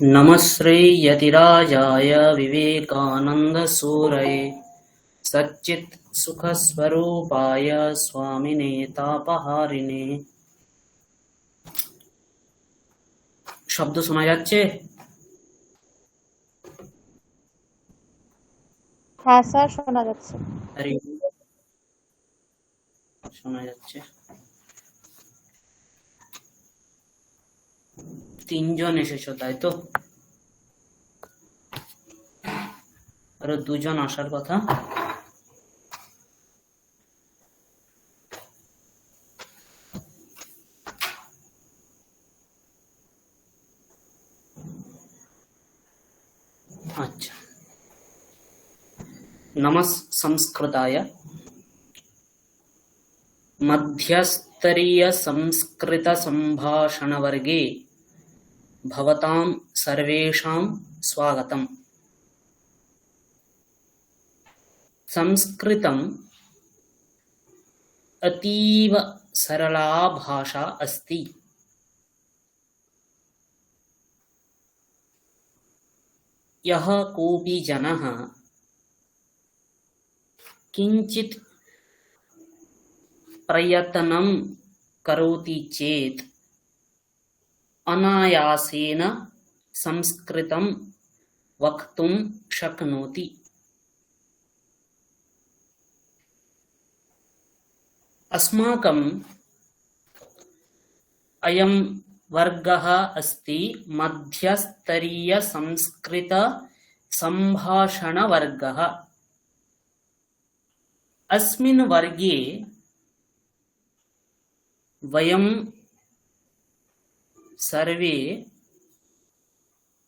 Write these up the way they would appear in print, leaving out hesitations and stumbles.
नमस्ते यतिराजाय विवेकानन्दसूरये सच्चित्सुखस्वरूपाय स्वामिने तापहारिणे। শব্দ শোনা যাচ্ছে? হ্যাঁ স্যার, শোনা যাচ্ছে। আরে শোনা যাচ্ছে। তিনজন এসেছো তাই তো? আরো দুজন আসার কথা। আচ্ছা, नमः संस्कृताय मध्यस्तरीय संस्कृत संभाषण वर्गे भवतां सर्वेषां स्वागतम्। संस्कृतम् अतीव सरला भाषा अस्ति। यः कोऽपि जनः किञ्चित् प्रयत्नं करोति चेत् अनायासेन संस्कृतं वक्तुं शक्नोति। अस्माकम् अयं वर्गः अस्ति मध्यस्तरीय संस्कृत संभाषणवर्गः। अस्मिन् वर्गे वयं सर्वे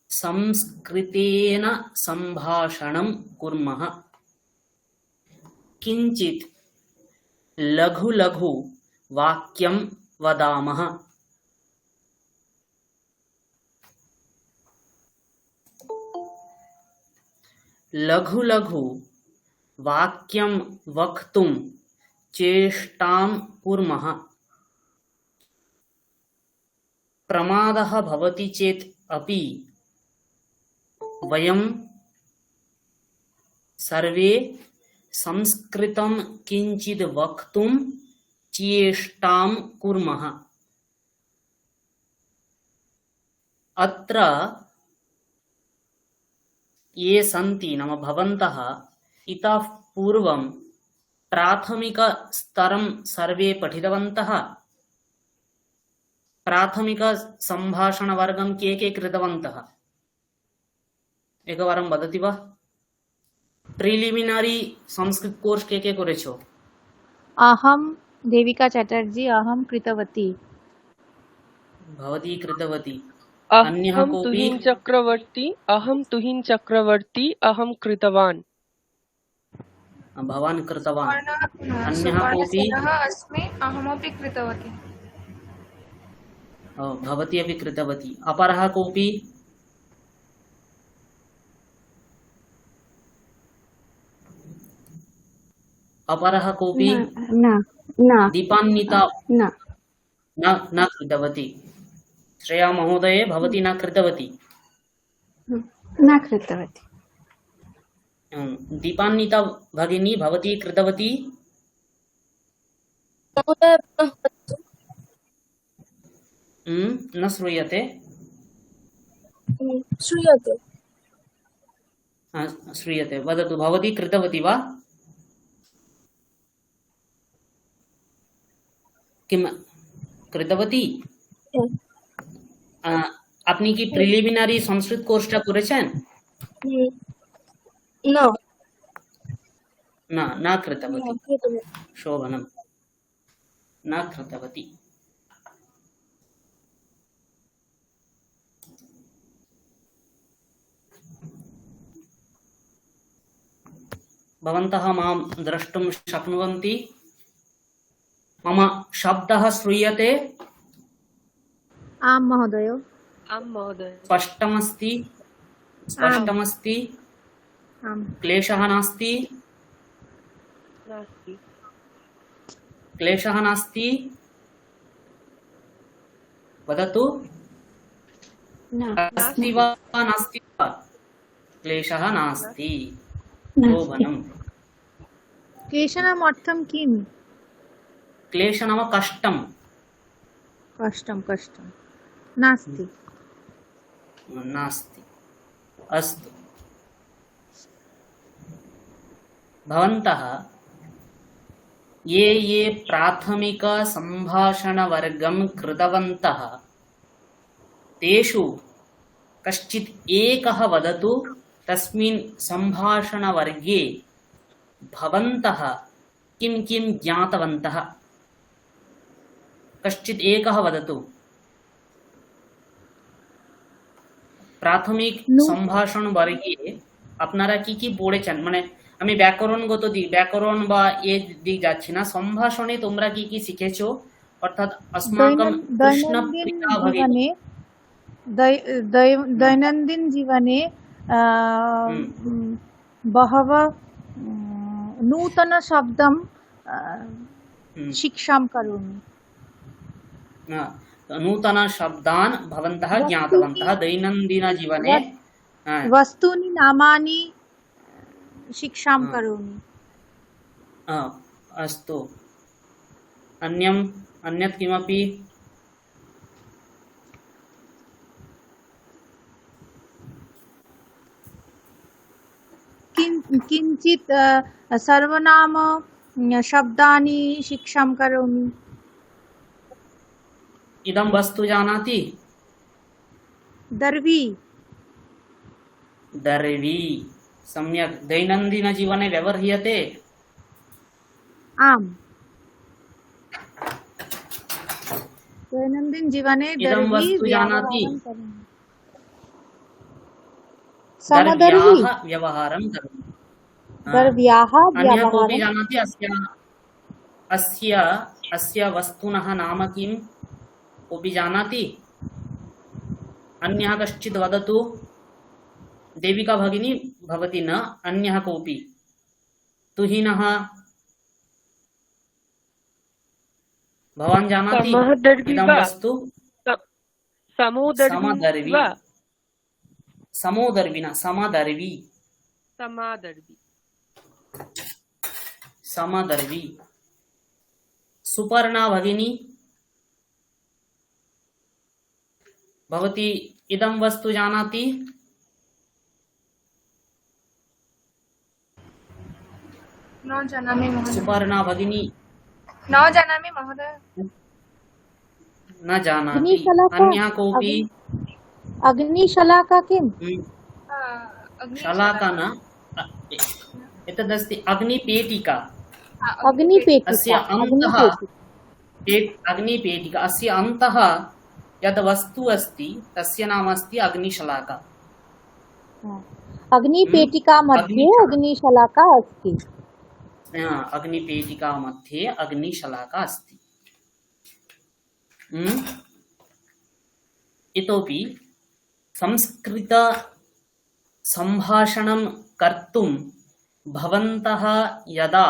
संस्कृतेन संभाषणं कुर्मः। किञ्चित् लघु लघु वाक्यं वदामः। लघु लघु वाक्यं वक्तुं चेष्टां कुर्मः। प्रमादः भवति चेत् अपि वयं सर्वे संस्कृतं किञ्चित् वक्तुं चेष्टां कुर्मः। अत्र ये सन्ति नाम भवन्तः इतः पूर्वं प्राथमिकस्तरं सर्वे पठितवन्तः। प्राथमिकसम्भाषणवर्गं के कृतवन्तः एकवारं वदति वा? प्रिलिमिनारी संस्कृत कोर्स के करेछो? अहं देविका चैटर्जी, अहं कृतवती। भवती कृतवती। अन्यः अहं कोऽपि? तुहिन चक्रवर्ती अहं कृतवान्। भवान् कृतवान्। अन्यः कोऽपि? अस्मि, अहमपि कृतवती। भवती अपि कृतवती। अपरः कोऽपि? अपरः कोऽपि? दीपान्विता न कृतवती। श्रेया महोदये, भवती न कृतवती? न कृतवती। दीपान्विता भगिनी, भवती कृतवती? न श्रूयते। श्रूयते। श्रूयते, वदतु। भवती कृतवती वा? किम कृतवती? আপনি কি প্রিলিমিনারি সংস্কৃত কোর্সটা করেছেন? না, না कृतवती। शोभनम्, न कृतवती। भवन्तः मां द्रष्टुं शक्नुवन्ति? मम शब्दः श्रूयते? आम् महोदय। स्पष्टमस्ति? स्पष्टमस्ति? क्लेशः नास्ति? क्लेशः नास्ति? वदतु। अस्ति वा नास्ति वा क्लेशः नास्ति नास्ति शोभनम् क्लेशनम् अर्थं किम्? क्लेश नाम कष्टं कष्टं कष्टं नास्ति। नास्ति। अस्तु भवन्तः ये ये प्राथमिक सम्भाषणवर्गं कृतवन्तः तेषु कश्चित् एकः वदतु तस्मिन् सम्भाषणवर्गे भवन्तः किं किं ज्ञातवन्तः। कश्चित् एकः वदतु। প্রাথমিক সম্ভাষণ বর্গে আপনারা কি কি পড়েছেন? মানে আমি ব্যাকরণগত দিক, ব্যাকরণ বা এ দিক যাচ্ছি না, সম্ভাষণে তোমরা কি কি শিখেছো? অর্থাৎ अस्माकं दैनन्दिन जीवने दैनन्दिन जीवने बहवः नूतन शब्दं शिक्षां करोमि। नूतन शब्दान् भवन्तः ज्ञातवन्तः दैनन्दिनजीवने। वस्तूनि नामानि शिक्षां करोमि। अस्तु अन्यत् किमपि? किञ्चित् सर्वनाम शब्दानि शिक्षां करोमि। इदं वस्तु जानाति? दर्वी। दर्वी सम्यक् दैनन्दिनजीवने व्यवह्रियते। आम् दैनन्दिन जीवने इदं वस्तु जानाति? समदर्वी व्यवहारं करोमि। दर्व्याः अन्यः कोऽपि व्यवहारं। जानाति अस्य वस्तुनः नाम किम्? कोऽपि जानाति? अन्यः कश्चित् वदतु। देविका भगिनी भवती न, अन्यः कोऽपि? तुहिनः भवान् जानाति इदं वस्तु? समदर्वी। समोदर्वी न, समदर्वी। समदर्वी। सुपर्णा भगिनी भवती इदं वस्तु जानाति? न जानामि महोदय। सुपर्णा भगिनी न जानामि महोदय। न जानाति। अग्निशलाका। अन्यः कोऽपि? अग्निशलाका किम्? शलाका न, एतदस्ति अग्निपेटिका। अग्निपेटिका। अस्य अन्तः अग्निपेटिका, अस्य अन्तः यद् वस्तु अस्ति तस्य नाम अस्ति अग्निशलाका। अग्निपेटिका मध्ये अग्निशलाका अस्ति। अग्निपेटिका मध्ये अग्निशलाका अस्ति। इतोपि संस्कृत सम्भाषणं कर्तुं भवन्तः यदा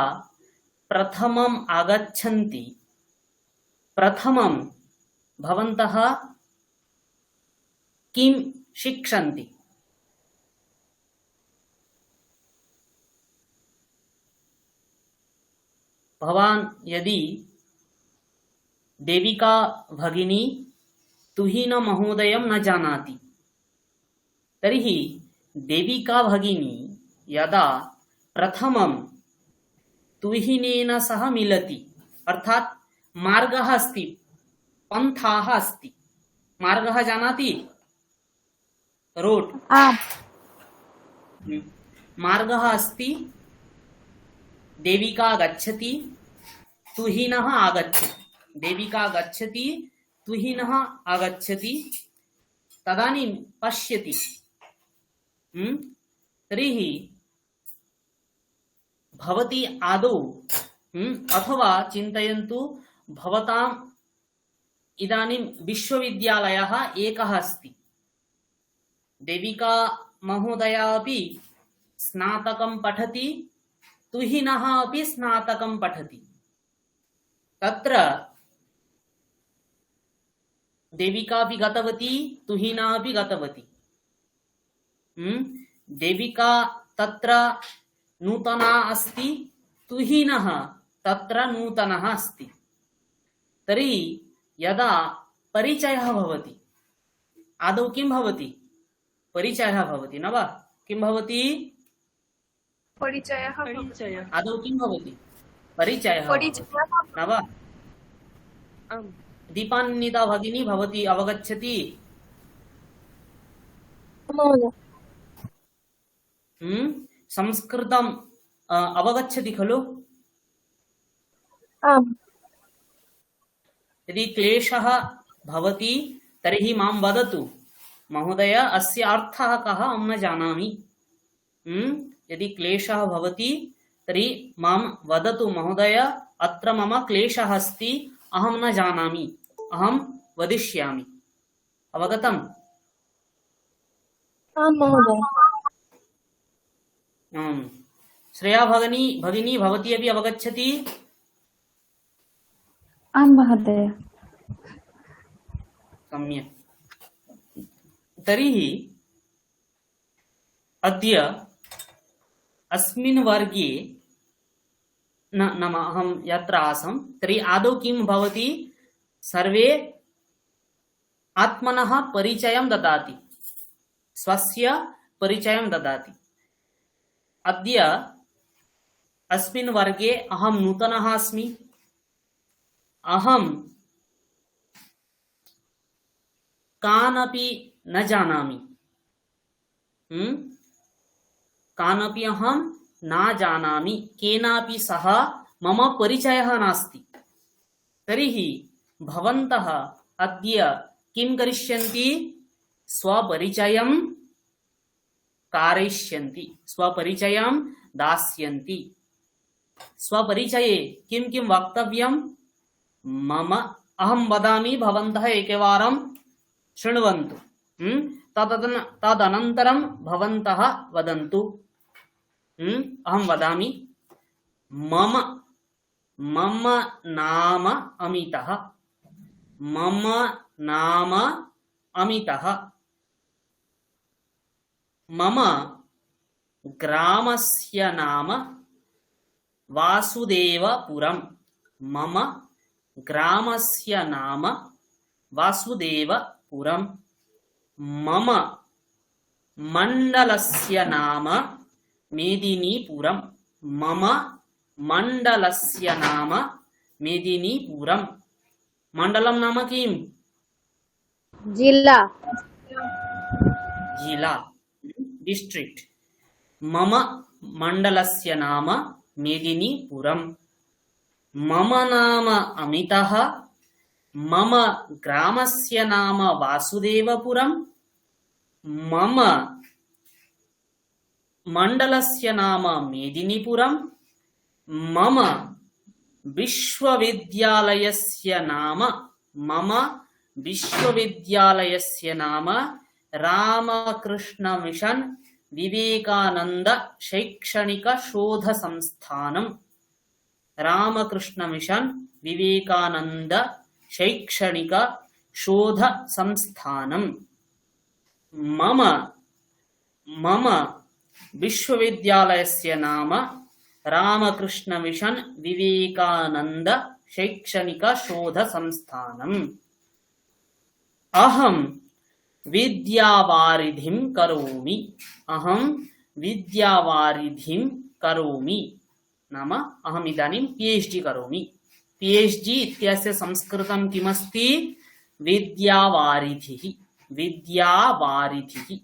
प्रथमम् आगच्छन्ति, प्रथमं भवन्तः किं शिक्षन्ति? भवान् यदि देविका भगिनी तुहिन महोदयं न जानाति तर्हि देविका भगिनी यदा प्रथमं तुहिनेन सह मिलति, अर्थात् मार्गः अस्ति, पन्थाः अस्ति, मार्गः जानाति? रोड्। मार्गः अस्ति, देविका गच्छति, तुहिनः आगच्छति, देविका गच्छति, तुहिनः आगच्छति, तदानीं पश्यति। तर्हि भवती आदौ अथवा चिन्तयन्तु, भवताम् इदानीं विश्वविद्यालयः एकः अस्ति, देविका महोदया अपि स्नातकं पठति, तुहिनः अपि स्नातकं पठति। तत्र देविका अपि गतवती, तुहिना अपि गतवती। देविका तत्र नूतना अस्ति, तुहिनः तत्र नूतनः अस्ति। तर्हि यदा परिचयः भवति, आदौ किं भवति? परिचयः भवति न वा? किं भवति? परिचयः भवति। परिचयः। आदौ किं भवति? परिचयः भवति परिचयः न वा? आम्। दीपान्विता भगिनी भवती अवगच्छति? महोदय। संस्कृतम् अवगच्छति खलु? आम्। यदि क्लेशः भवति तर्हि मां वदतु, महोदय अस्य अर्थः कः, अहं न जानामि। यदि क्लेशः भवति तर्हि मां वदतु, महोदय अत्र मम क्लेशः अस्ति, अहं न जानामि, अहं वदिष्यामि। अवगतम्? आम् महोदय। श्रेया भगिनी भवती अपि अवगच्छति? आम् महोदय। सम्यक्। तर्हि अद्य अस्मिन् वर्गे नाम अहं यत्र आसम्, तर्हि आदौ किं भवति? सर्वे आत्मनः परिचयं ददाति, स्वस्य परिचयं ददाति। अद्य अस्मिन् वर्गे अहं नूतनः अस्मि, अहं कानपि न जानामि, कानपि अहं न जानामि, केनापि सह मम परिचयः नास्ति। तर्हि भवन्तः अद्य किं करिष्यन्ति? स्वपरिचयं कारयिष्यन्ति, स्वपरिचयं दास्यन्ति। स्वपरिचये किं किं वक्तव्यं? मम अहं वदामि, भवन्तः एकवारं शृण्वन्तु, तदनन्तरं भवन्तः वदन्तु। अहं वदामि, मम नाम अमितः, मम नाम अमितः, मम ग्रामस्य नाम वासुदेवपुरम्, मम ग्रामस्य नाम वासुदेवपुरम्, मम मण्डलस्य नाम मेदिनीपुरम्, मम मण्डलस्य नाम मेदिनीपुरम्। मण्डलं नाम किम्? जिला। जिला, डिस्ट्रिक्ट। मम मण्डलस्य नाम मेदिनीपुरम्, मम नाम अमितः, मम ग्रामस्य नाम वासुदेवपुरम्, मम मण्डलस्य नाम मेदिनीपुरम्, मम विश्वविद्यालयस्य नाम रामकृष्ण मिशन विवेकानंद शैक्षणिक शोध संस्थानम्, रामकृष्ण मिशन विवेकानंद शैक्षणिक शोध संस्थानम्। मम विश्वविद्यालयस्य नाम रामकृष्ण मिशन विवेकानंद शैक्षणिक शोध संस्थानम्। अहं विद्यावारिधिं करोमि, अहं विद्यावारिधिं करोमि, नाम अहम् इदानीं PhD करोमि। PhD इत्यस्य संस्कृतं किमस्ति? विद्यावारिधिः, विद्यावारिधिः।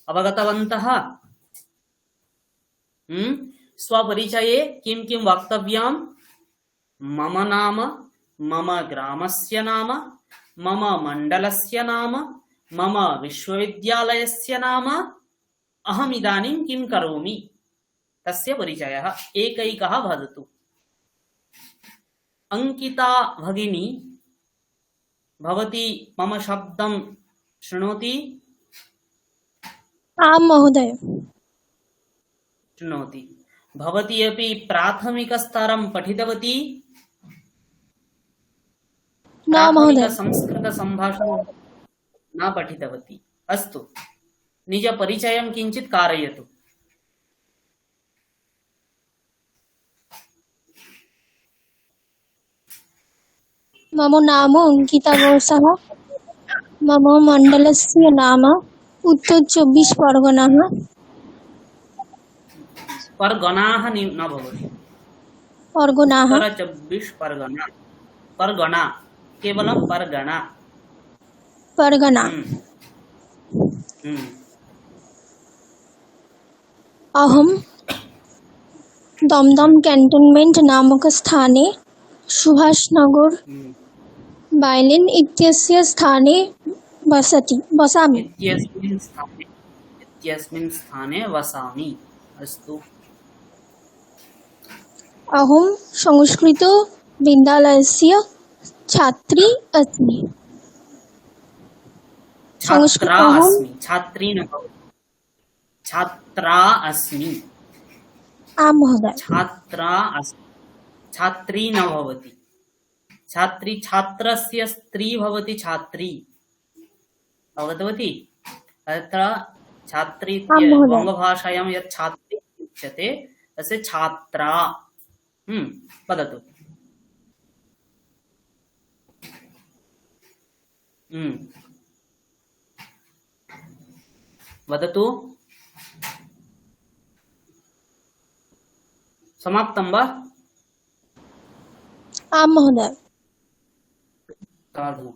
अवगतवन्तः? स्वपरिचये किं किं वक्तव्यं? मम नाम, मम ग्रामस्य नाम, मम मण्डलस्य नाम, मम विश्वविद्यालयस्य नाम, अहम् इदानीं किं करोमि, तस्य परिचयः एकैकः वदतु। अंकिता भगिनी, भवती मम शब्दं शृणोति? आम् महोदय। शृणोति। भवती अपि प्राथमिकस्तरं पठितवती? महोदय। प्राथमिकसंस्कृतसम्भाषणं न पठितवती। अस्तु, निजपरिचयं किञ्चित् कारयतु। मम नाम अंकिता घोषः। मम मण्डलस्य नाम उत्तर 24 परगनाः। परगणाः न भवति, परगनाः। उत्तर 24 परगना, परगणा, केवलं परगणा। परगना। हम्म, हम्म, अहं दमदम कैंटोनमेंट नामक स्थाने सुभाषनगर हम्म। बाइलिन इत्यस्य स्थाने वसामि। इत्यस्मिन् स्थाने वसामि। अस्तु। अहं संस्कृत विद्यालयस्य छात्री अस्मि। छात्रा अहं अस्मि, छात्री न भवति। छात्रा अस्मि, आं महोदय। छात्रा अस्मि, छात्री न भवति। छात्री, छात्रस्य स्त्री भवति छात्री, अवगतवती? अत्र छात्री आं महोदय। वङ्गभाषायां यत् छात्री उच्यते तस्य छात्रा। वदतु। वदतु। समाप्तं वा? आं महोदय। साधु।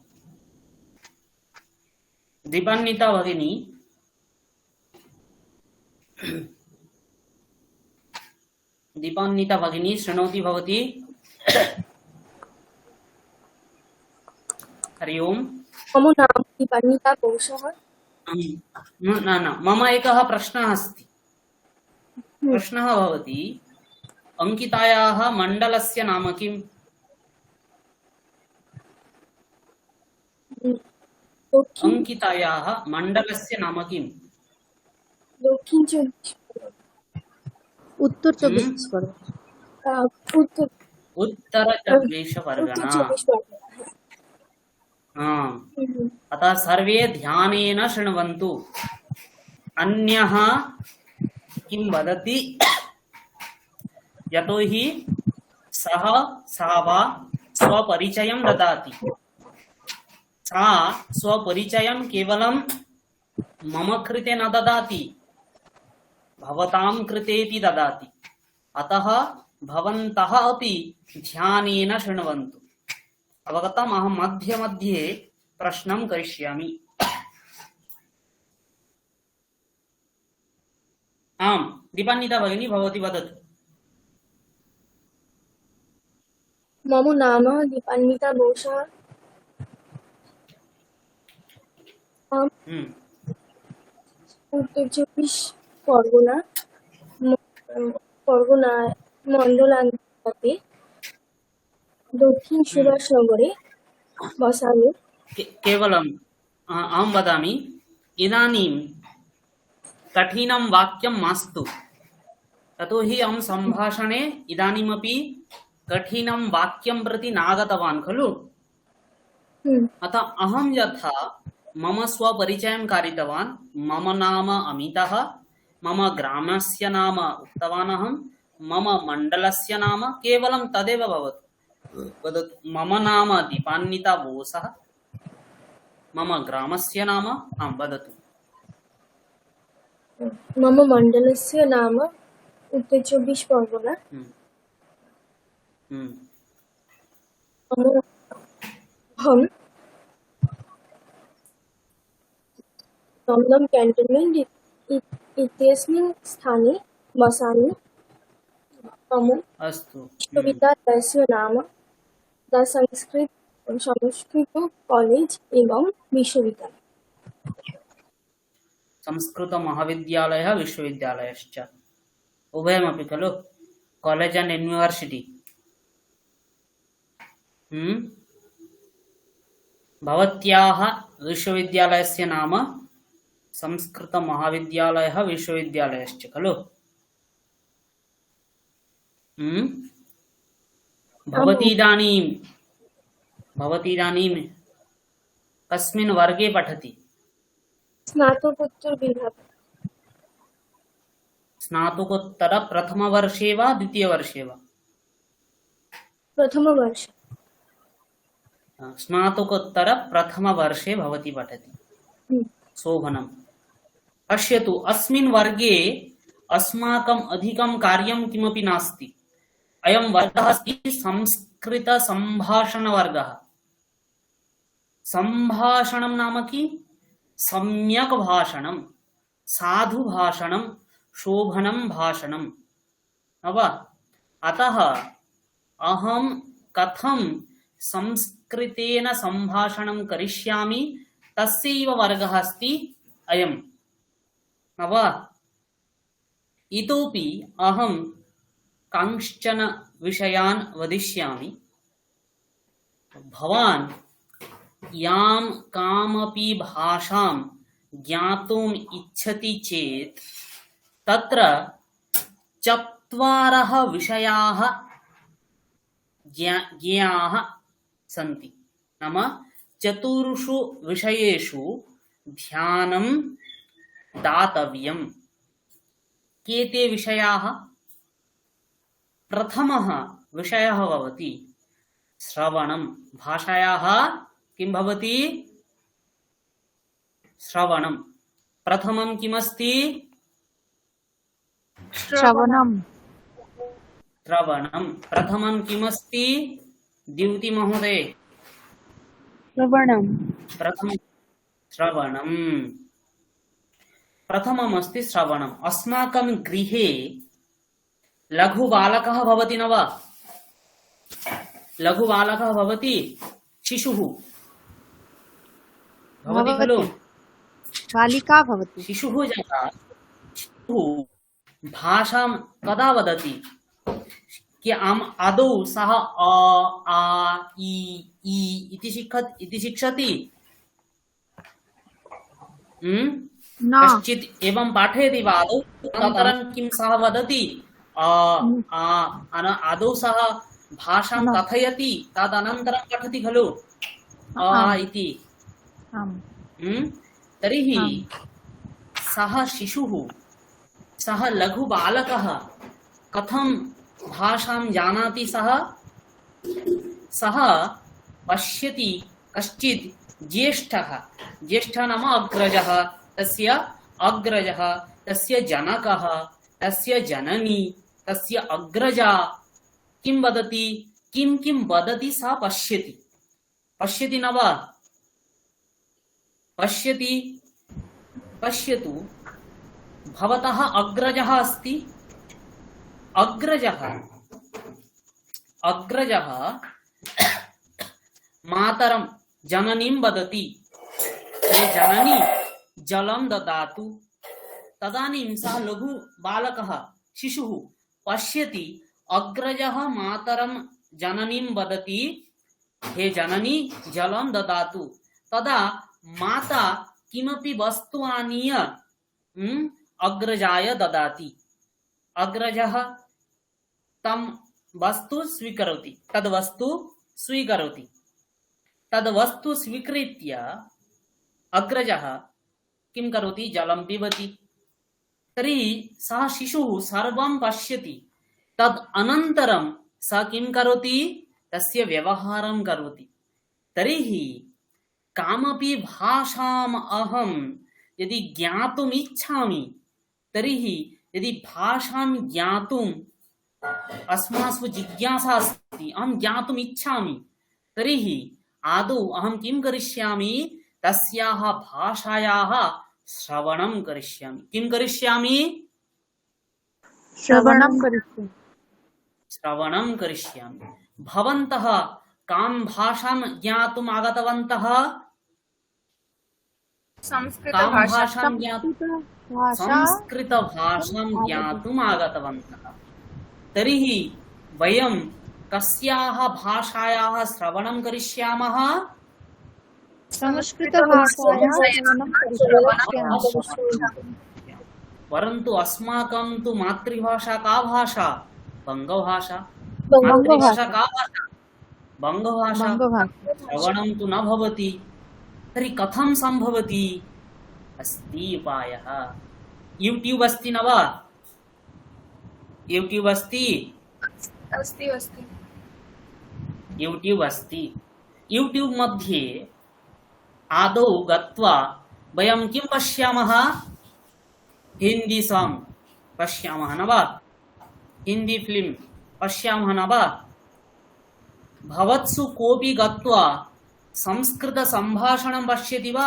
दीपान्विता भगिनी, दीपान्विता भगिनी शृणोति भवती? हरि ओम्। मम नाम दीपान्विता घोषः। न, मम एकः प्रश्नः अस्ति। प्रश्नः भवति, अंकितायाः मण्डलस्य नाम किम्? अंकितायाः मण्डलस्य नाम किम्? उत्तर 24 परगना। उत्तर 24 परगना। अतः सर्वे ध्यानेन शृण्वन्तु। अन्यः किं वदति, यतोहि सः सा वा स्वपरिचयं ददाति। सा स्वपरिचयं केवलं मम कृते न ददाति, भवतां कृतेति ददाति। अतः भवन्तः अपि ध्यानेन शृण्वन्तु। अवगतम्? अहं मध्ये मध्ये प्रश्नं करिष्यामि। आम्, दीपान्विता भगिनी, भवती वदतु। मम नाम दीपान्विता घोषः। उत्तर 24 परगना मण्डलान्तर्गते दक्षिण सुभाषनगरे वसामि। केवलं अहं वदामि, इदानीं कठिनं वाक्यं मास्तु, यतोहि अहं सम्भाषणे इदानीमपि कठिनं वाक्यं प्रति नागतवान् खलु। अतः अहं यथा मम स्वपरिचयं कारितवान्, मम नाम अमितः, मम ग्रामस्य नाम उक्तवान् अहं, मम मण्डलस्य नाम केवलं तदेव भवतु। वदतु। मम नाम दीपान्विता बोसः, मम ग्रामस्य नाम, वदतु। मम मण्डलस्य नाम उत्तर 24 परगना। अहं दमदम कैंटोनमेंट इत्यस्मिन् स्थाने वसामि। मम विश्वविद्यालयस्य नाम द संस्कृत कॉलेज एवं विश्वविद्यालय। संस्कृत महाविद्यालयः विश्वविद्यालयश्च उभयमपि खलु, कॉलेज एंड यूनिवर्सिटी। भवत्याः विश्वविद्यालयस्य नाम संस्कृत महाविद्यालयः विश्वविद्यालयश्च खलु। भवती इदानीं भवती इदानीं कस्मिन् वर्गे पठति? स्नातकोत्तर विभाग स्नातकोत्तर प्रथमवर्षे वा द्वितीयवर्षे वा? प्रथम वर्ष स्नातकोत्तर प्रथमवर्षे भवती पठति। शोभनम्। पश्यतु, अस्मिन् वर्गे अस्माकम् अधिकं कार्यं किमपि नास्ति। अयं वर्गः अस्ति संस्कृतसम्भाषणवर्गः। सम्भाषणं नाम कि सम्यक् भाषणं, साधु भाषणं, शोभनं भाषणं, न वा? अतः अहं कथं संस्कृतेन सम्भाषणं करिष्यामि तस्यैव वर्गः अस्ति अयं, न वा? इतोपि अहं कांश्चन विषयान् वदिष्यामि। भवान् यां कामपि भाषां ज्ञातुम् इच्छति चेत् तत्र चत्वारः विषयाः ज्ञेयाः सन्ति। नाम चतुर्षु विषयेषु ध्यानं दातव्यम्। के ते विषयाः? प्रथमः विषयः भवति श्रवणं। भाषायाः किं भवति? श्रवणं। प्रथमं किमस्ति? श्रवणं श्रवणं। प्रथमं किमस्ति? द्युति महोदय। श्रवणं प्रथमं श्रवणं। प्रथममस्ति श्रवणम्। अस्माकं गृहे लघुबालकः भवति न वा? लघुबालकः भवति, शिशुः भवति खलु? बालिका भवति। शिशुः भाषां कदा वदति? कि आदौ सः अ आ इ इति शिक्षति? कश्चित् एवं पाठयति वा आदौ? अनन्तरं किं सः वदति? आदौ सः भाषां कथयति, तदनन्तरं पठति खलु इति। तर्हि सः शिशुः, सः लघुबालकः कथं भाषां जानाति? सः पश्यति कश्चित् ज्येष्ठः, ज्येष्ठः नाम अग्रजः, तस्य अग्रजः, तस्य जनकः, तस्य जननी, तस्य अग्रजा किं वदति, किं किं वदति सा पश्यति। पश्यति न वा? पश्यति। पश्यतु, भवतः अग्रजः अस्ति। अग्रजः मातरं, जननीं वदति, हे जननी जलं ददातु। तदानीं सः लघु बालकः, शिशुः पश्यति, अग्रजः मातरं जननीं वदति, हे जननी जलं ददातु। तदा माता किमपि वस्तु आनीय अग्रजाय ददाति। अग्रजः तं वस्तु स्वीकरोति, तद्वस्तु स्वीकरोति। तद्वस्तु स्वीकृत्य अग्रजः किं करोति? जलं पिबति। तर्हि सः शिशुः सर्वं पश्यति। तद् अनन्तरं सः किं करोति? तस्य व्यवहारं करोति। तर्हि कामपि भाषाम् अहं यदि ज्ञातुम् इच्छामि, तर्हि यदि भाषां ज्ञातुम् अस्मासु जिज्ञासा अस्ति, अहं ज्ञातुम् इच्छामि, तर्हि आदौ अहं किं करिष्यामि? तस्याः भाषायाः श्रवणं करिष्यामि। किं करिष्यामि? श्रवणं करिष्यामि। भवन्तः कां भाषां ज्ञातुम् आगतवन्तः? संस्कृतभाषां ज्ञातुम् आगतवन्तः। तर्हि वयं कस्याः भाषायाः श्रवणं करिष्यामः? परन्तु अस्माकं तु मातृभाषा का भाषा? बङ्गभाषा। मातृभाषा का भाषा? बङ्गभाषा बङ्गभाषा श्रवणं तु न भवति तर्हि कथं सम्भवति अस्ति उपायः यूट्यूब् अस्ति न वा यूट्यूब् अस्ति अस्ति अस्ति यूट्यूब् अस्ति यूट्यूब् मध्ये आदौ गत्वा वयं किं पश्यामः हिन्दी साङ्ग् पश्यामः न वा हिन्दी फिल्म् पश्यामः न वा भवत्सु कोऽपि गत्वा संस्कृतसम्भाषणं पश्यति वा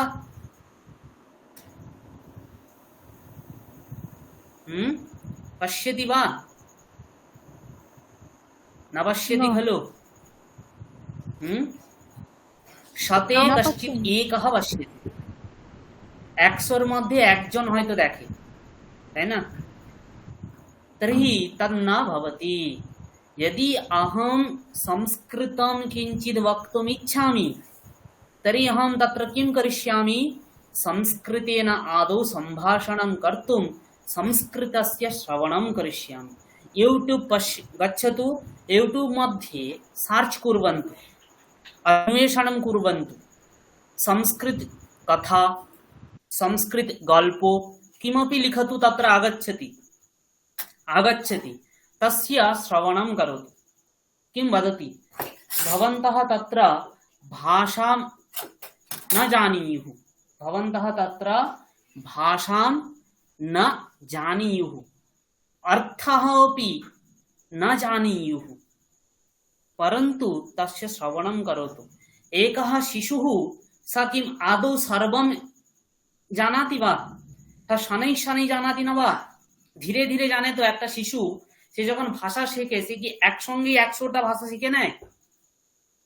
पश्यति वा न पश्यति न। खलु शते न कश्चित् पश्यति। एकः पश्यति 100 मध्ये एकजन হয়তো দেখে তাই না तर्हि तन्न भवति यदि अहं संस्कृतं किञ्चित् वक्तुम् इच्छामि तर्हि अहं तत्र किं करिष्यामि संस्कृतेन आदौ सम्भाषणं कर्तुं संस्कृतस्य श्रवणं करिष्यामि यूट्यूब् गच्छतु यूट्यूब् मध्ये सर्च् कुर्वन्तु अन्वेषणं कुर्वन्तु संस्कृत कथा संस्कृत गल्पो किमपि लिखतु तत्र आगच्छति तस्य श्रवणं करोतु किं वदति भवन्तः तत्र भाषां न जानीयुः भवन्तः तत्र भाषां न जानीयुः अर्थः अपि न जानीयुः परन्तु तस्य श्रवणं करोतु एकः शिशुः स किम् आदौ सर्वं जानाति वा स शनैः शनैः जानाति न वा धीरे धीरे जाने तो একটা শিশু সে যখন ভাষা শেখে সে কি একসঙ্গে 100টা ভাষা শিখে নেয়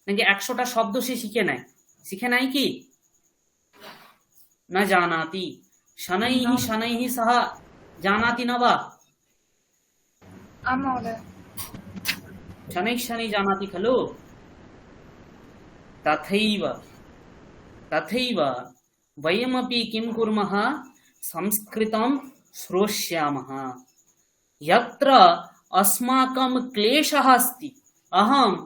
নাকি 100টা শব্দ সে শিখে নাই কি न जानाति शनैः शनैः सह जानाति न वा आं महोदय शनैः शनैः जानाति खलु तथैव वयमपि किं कुर्मः संस्कृतं श्रोष्यामः यत्र अस्माकं क्लेशः अस्ति अहम्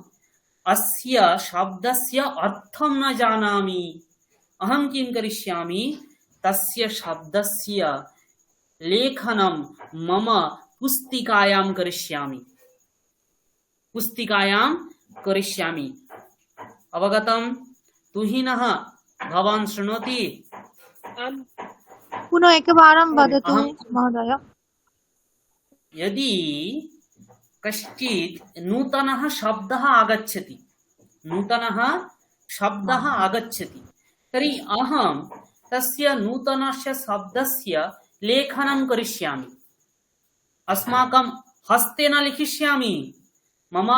अस्य शब्दस्य अर्थं न जानामि अहं किं करिष्यामि तस्य शब्दस्य लेखनं मम पुस्तिकायां करिष्यामि अवगतं तुहिनः भवान् शृणोति पुनः एकवारं वदतु अहं- महोदय यदि कश्चित् नूतनः शब्दः आगच्छति तर्हि अहं तस्य नूतनस्य शब्दस्य लेखनं करिष्यामि अस्माकं हस्तेन लिखिष्यामि मम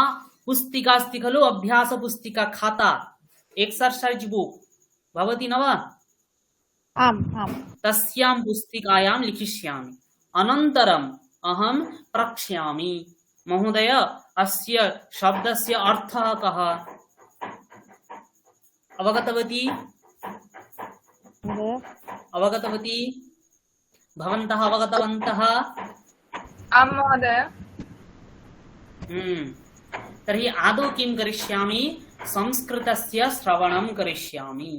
पुस्तिका अस्ति खलु अभ्यासपुस्तिका खाता एक्सर्सैज बुक भवति न वा आम् आम् तस्यां पुस्तिकायां लिखिष्यामि अनन्तरम् अहं प्रक्ष्यामि महोदय अस्य शब्दस्य अर्थः कः अवगतवती भवन्तः अवगतवन्तः आं महोदय तर्हि आदौ किं करिष्यामि संस्कृतस्य श्रवणं करिष्यामि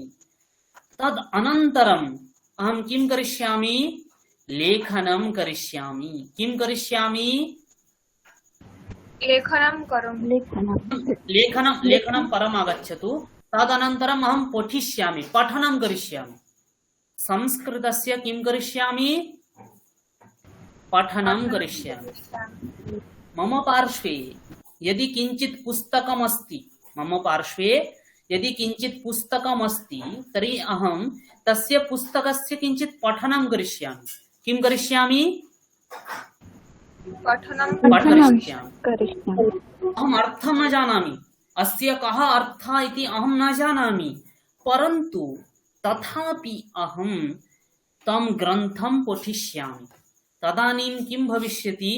तद् अनन्तरम् अहं किं करिष्यामि लेखनं करिष्यामि लेखनं करोमि लेखनं परम् आगच्छतु तदनन्तरम् अहं पठनं करिष्यामि संस्कृतस्य किं करिष्यामि पठनं करिष्यामि मम पार्श्वे यदि किञ्चित् पुस्तकमस्ति तर्हि अहं तस्य पुस्तकस्य किञ्चित् पठनं करिष्यामि किं करिष्यामि पठनं अहम् अर्थं न जानामि अस्य कः अर्थः इति अहं न जानामि परन्तु तथापि अहं तं ग्रन्थं पठिष्यामि तदानीं किं भविष्यति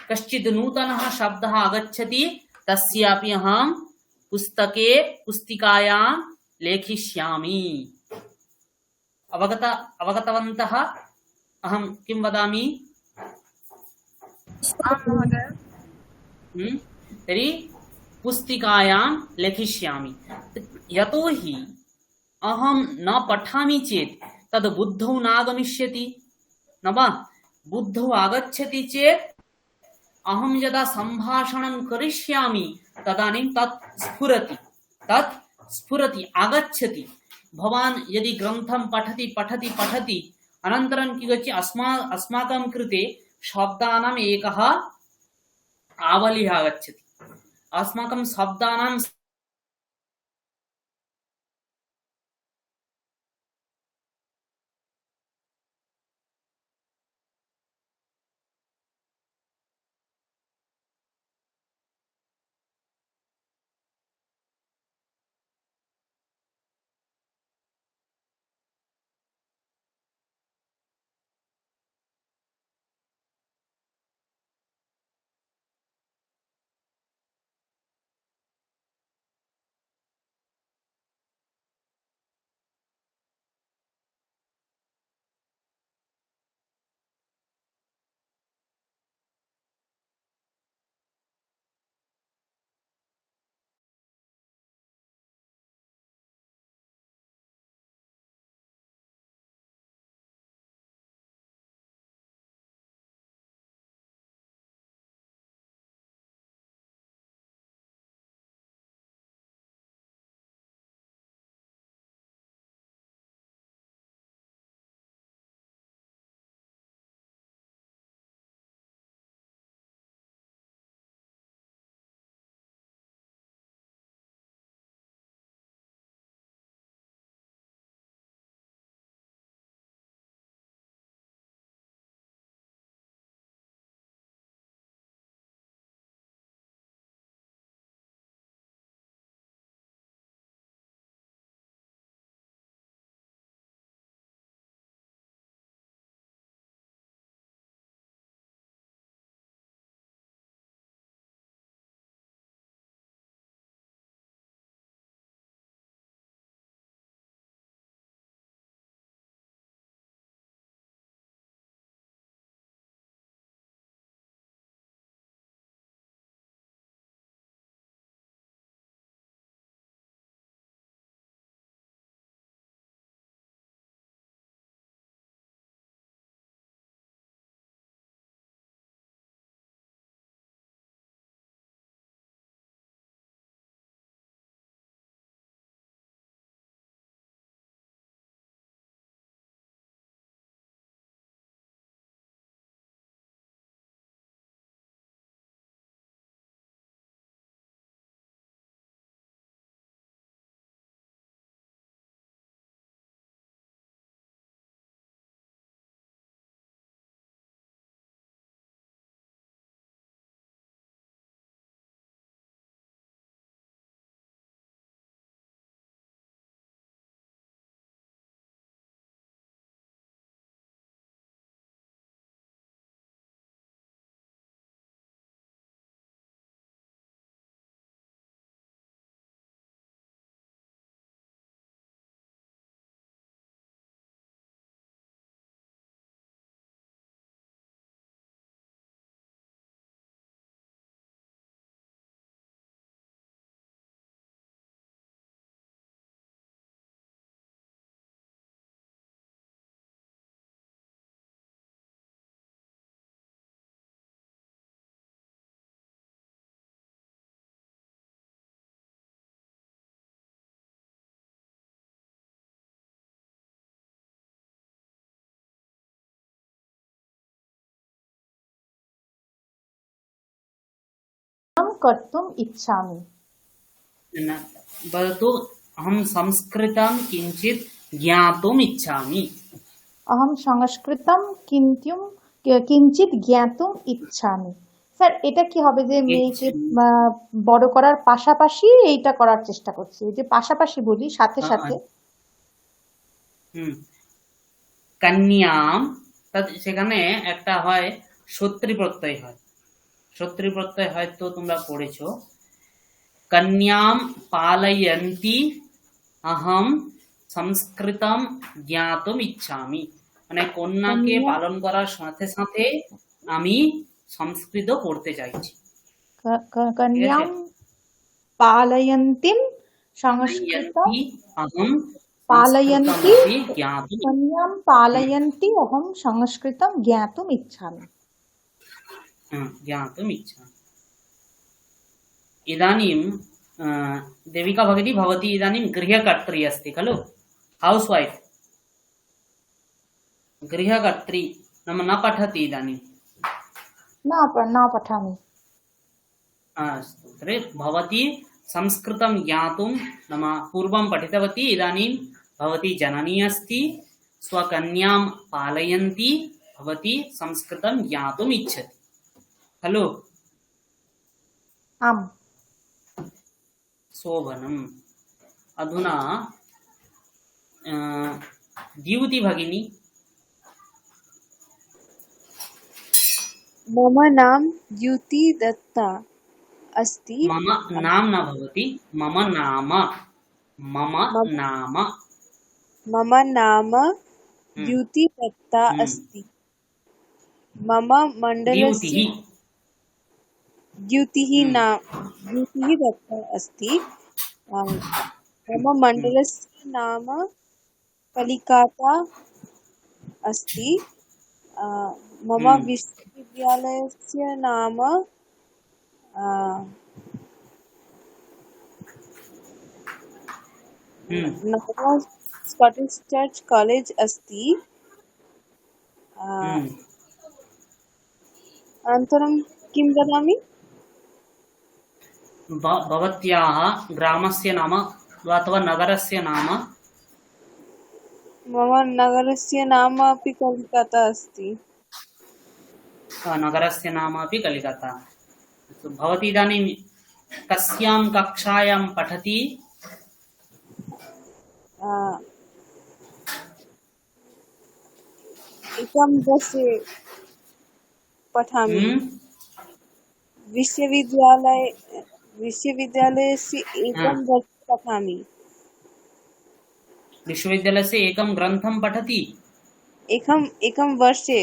कश्चित् नूतनः शब्दः आगच्छति तस्यापि अहं पुस्तिकायां लेखिष्यामि अवगतवन्तः अहं किं वदामि आं महोदय तर्हि पुस्तिकायां लेखिष्यामि। यतोहि अहं न पठामि चेत् तद् बुद्धौ नागमिष्यति न वा? बुद्धौ आगच्छति चेत् अहं यदा सम्भाषणं करिष्यामि तदानीं तत् स्फुरति आगच्छति। भवान् यदि ग्रन्थं पठति अनन्तरं किं गच्छति अस्माकं कृते शब्दानाम् एकः आवलिः आगच्छति। अस्माकं शब्दानां कर्तुम् इच्छामि। वदतु अहं संस्कृतं किञ्चित् ज्ञातुम् इच्छामि। अहम সংস্কৃতম কিঞ্চিত জ্ঞাতুম ইচ্ছামি। স্যার এটা কি হবে যে মেয়েকে বড় করার পাশাপাশি এইটা করার চেষ্টা করছি, এই যে পাশাপাশি বলি সাথে সাথে। কন্যাম সেখানে একটা হয় সত্রী প্রত্যয় হয়, সত্রী প্রত্যয় হয়তো তোমরা পড়েছো। কন্যাম পালয়ন্তি অহম সংস্কৃতম জ্ঞাতুম ইচ্ছামি, মানে কন্যাকে পালন করার সাথে সাথে আমি সংস্কৃত পড়তে চাইছি। কন্যাম पालयन्तीं संस्कृतं यदि अहं पालयन्ती संस्कृतमपि ज्ञातुम् कन्यां पालयन्ती अहं संस्कृतं ज्ञातुम् इच्छामि। ज्ञातुम् इच्छामि। इदानीं देविका भगिनी भवती इदानीं गृहकर्त्री अस्ति खलु, हौस् वैफ्, गृहकर्त्री नाम न पठति इदानीं। न पठामि। अस्तु, तर्हि भवती संस्कृतं ज्ञातुं नाम पूर्वं पठितवती, इदानीं भवती जननी अस्ति, स्वकन्यां पालयन्ती, भवती संस्कृतं ज्ञातुम् इच्छति खलु। आम्। शोभनम्। अधुना द्युति भगिनी। मम नाम द्युति दत्ता अस्ति। मम नाम न भवति, मम नाम। मम नाम। मम नाम द्युति दत्ता अस्ति। मम मण्डलस्य द्युतिः दत्ता अस्ति। मम मण्डलस्य नाम कलिकाता अस्ति। मम विश्वविद्यालयस्य नाम नॉर्थ स्कॉटिश चर्च कॉलेज अस्ति। अनन्तरं किं वदामि? भवत्याः ग्रामस्य नाम अथवा नगरस्य नाम? मम नगरस्य नाम अपि कलिकाता अस्ति। नगरस्य नाम अपि कलिकाता। भवती इदानीं कस्यां कक्षायां पठति? एकं वर्षे पठामि। विश्वविद्यालयस्य एकं वर्षे पठामि। विश्वविद्यालयस्य एकं ग्रन्थं पठति? एकं वर्षे।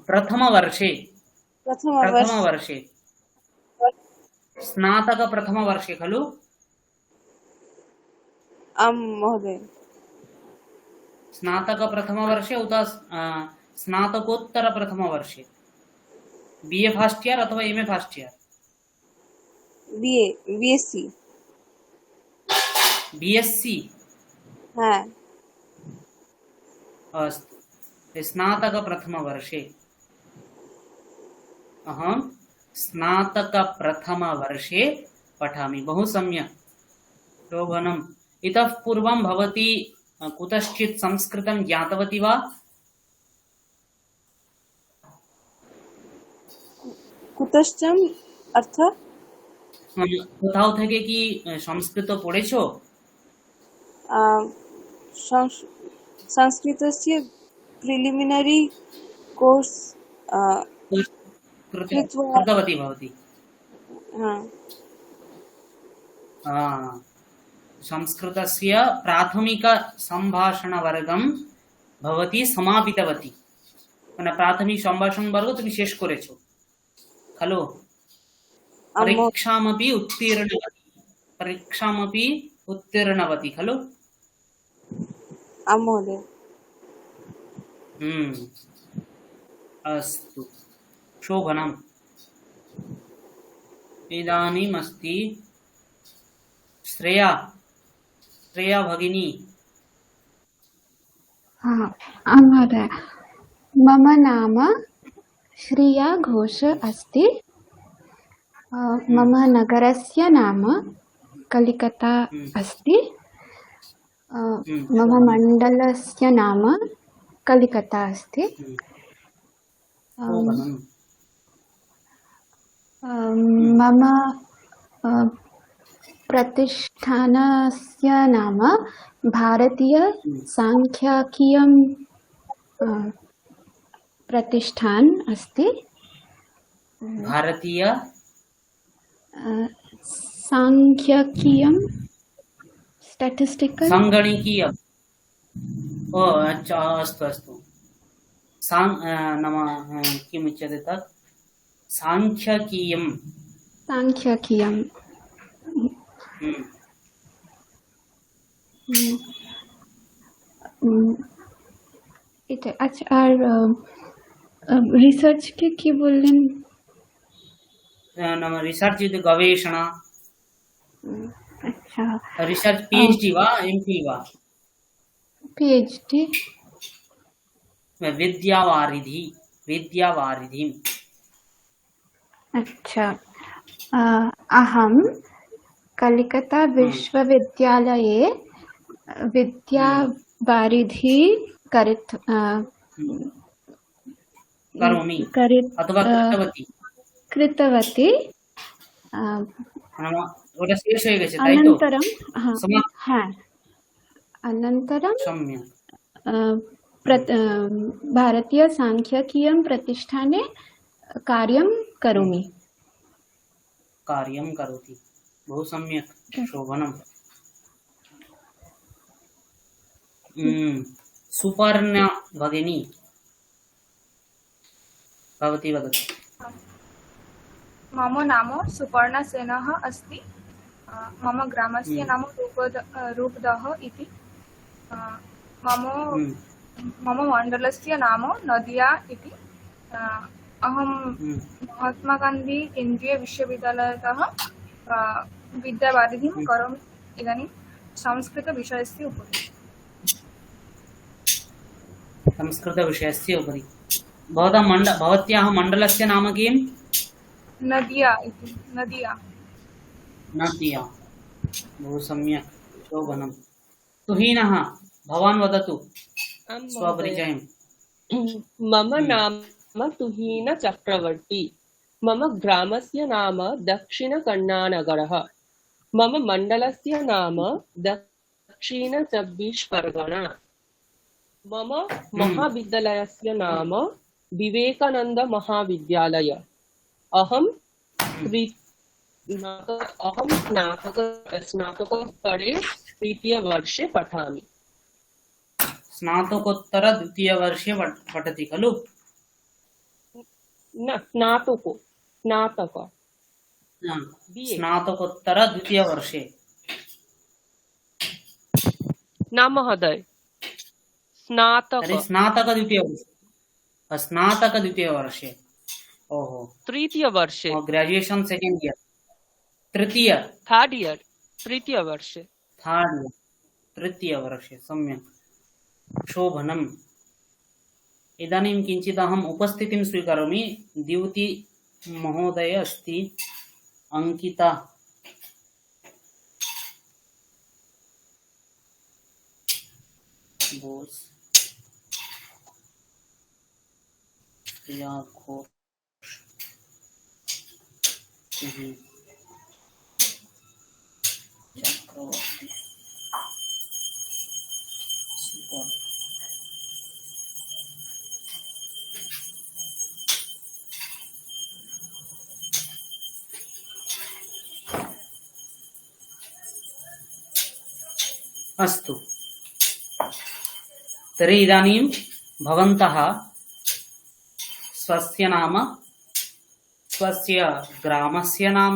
प्रथमवर्षे स्नातक प्रथमवर्षे खलु? आं महोदय। स्नातक प्रथमवर्षे उत स्नातकोत्तर प्रथमवर्षे? BA फर्स्ट ईयर अथवा MA फर्स्ट ईयर? BSc। हाँ। अस्तु, स्नातक प्रथमवर्षे। अहं स्नातक प्रथमवर्षे पठामि। बहु सम्यक्, शोभनम्। इतः पूर्वं भवती कुतश्चित् संस्कृतं ज्ञातवती वा? কুতশ্চন অর্থ? কোথাও থেকে কি সংস্কৃত পড়েছো? সংস্কৃতस्य प्रिलिमिनरी कोर्स कृतवती भवती? संस्कृतस्य प्राथमिक सम्भाषणवर्गं भवती समापितवती। মানে প্রাথমিক সম্ভাষণ বর্গ তুমি শেষ করেছো खलु? परीक्षामपि उत्तीर्णवती खलु? आं महोदय। अस्तु, शोभनम्। इदानीम् अस्ति श्रेया भगिनी। आं महोदय, मम नाम श्रिया घोष अस्ति। मम नगरस्य नाम कलिकता अस्ति। मम मण्डलस्य नाम कलिकता अस्ति। मम प्रतिष्ठानस्य नाम भारतीय सांख्यिकीयं प्रतिष्ठान अस्ति। भारतीय सांख्यिकीयं स्टैटिस्टिकल संगणकीय। ओ अच्छा, अस्तु अस्तु। नाम किमुच्यते तत्? सांख्यिकीयं सांख्यकीयम हम्म, এটা আচ্ছা আর রিসার্চ কে কি বললেন नाम रिसर्च इति गवेषणा আচ্ছা रिसर्च PhD वा MPhil वा পিএইচডি विद्यावारिधि विद्यावारिधिम् अच्छा अहं कलिकता विश्वविद्यालये विद्यावारिधि करित् करोमि करित् अथवा कृतवती कृतवती नाम ওটা শেষ হয়ে গেছে তাই তো अनन्तरं समाप्त हाँ अनन्तरं सम्यक् भारतीयसाङ्ख्यिकीयं प्रतिष्ठाने कार्यं करोमि कार्यं करोति बहु सम्यक् शोभनम् सुपर्णा भगिनी भवती वदतु मम नाम सुपर्णा सेनः अस्ति। मम ग्रामस्य नाम रूपदः इति। मम मण्डलस्य नाम नदिया इति। अहं महात्मा गान्धी केन्द्रीय विश्वविद्यालयतः विद्यावारिधिं करोमि इदानीं संस्कृतविषयस्य उपरि। संस्कृतविषयस्य उपरि भवत्याः मण्डलस्य नाम किम्? नदिया इति। नदिया नदिया बहु सम्यक् शोभनं। तुहीनः भवान् वदतु स्वपरिचयं। मम नाम तुहीन चक्रवर्ती। मम ग्रामस्य नाम दक्षिणकन्नानगरः। मम मण्डलस्य नाम दक्षिण चब्बीस परगना। मम महाविद्यालयस्य नाम विवेकानंद महाविद्यालय। अहं स्नातकोत्तरे तृतीयवर्षे पठामि। स्नातकोत्तर द्वितीयवर्षे पठति खलु? न स्नातक स्नातकोत्तर द्वितीयवर्षे न महोदय स्नातक स्नातक द्वितीयवर्षे ओहो तृतीय वर्षे graduation second year third year तृतीय वर्षे तृतीय वर्षे सम्यक् शोभनम्। इदानीं किञ्चित् अहम् उपस्थितिं स्वीकरोमि। द्युति महोदय अस्ति, अंकिता बोस, चक्रवर्ती अस्तु। तर्हि इदानीं भवन्तः स्वस्य नाम, स्वस्य ग्रामस्य नाम,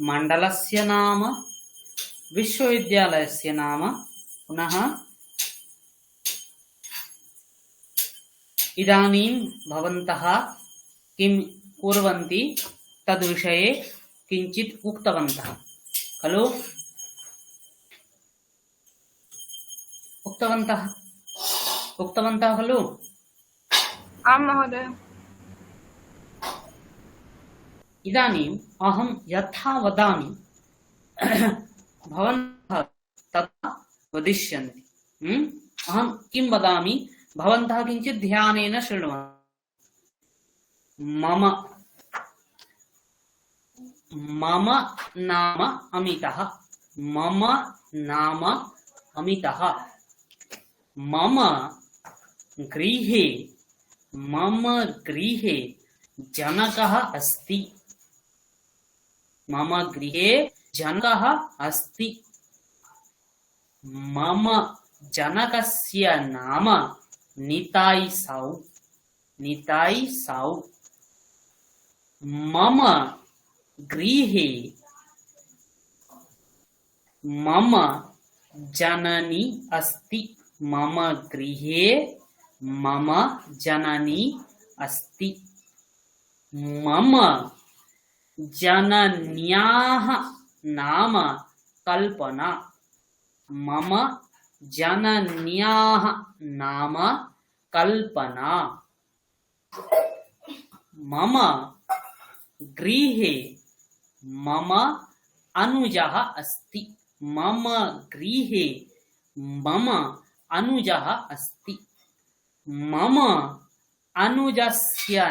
मण्डलस्य नाम, विश्वविद्यालयस्य नाम, पुनः इदानीं भवन्तः किं कुर्वन्ति तद्विषये किञ्चित् उक्तवन्तः खलु? उक्तवन्तः खलु? आं महोदय। इदानीम् अहं यथा वदामि भवन्तः तथा वदिष्यन्ति। अहं किं वदामि भवन्तः किञ्चित् ध्यानेन शृण्वन्तु। मम नाम अमितः। मम नाम अमितः। मम गृहे जनकः अस्ति। मम गृहे जनकः अस्ति। मम जनकस्य नाम निताई साउ। निताई साउ। मम गृहे मम जननी अस्ति। मम गृहे मम जननी अस्ति। मम जनन्याः नाम कल्पना। मम जनन्याः नाम कल्पना। मम गृहे मम अनुजः अस्ति। मम गृहे मम अनुजः अस्ति। मम अनुजस्य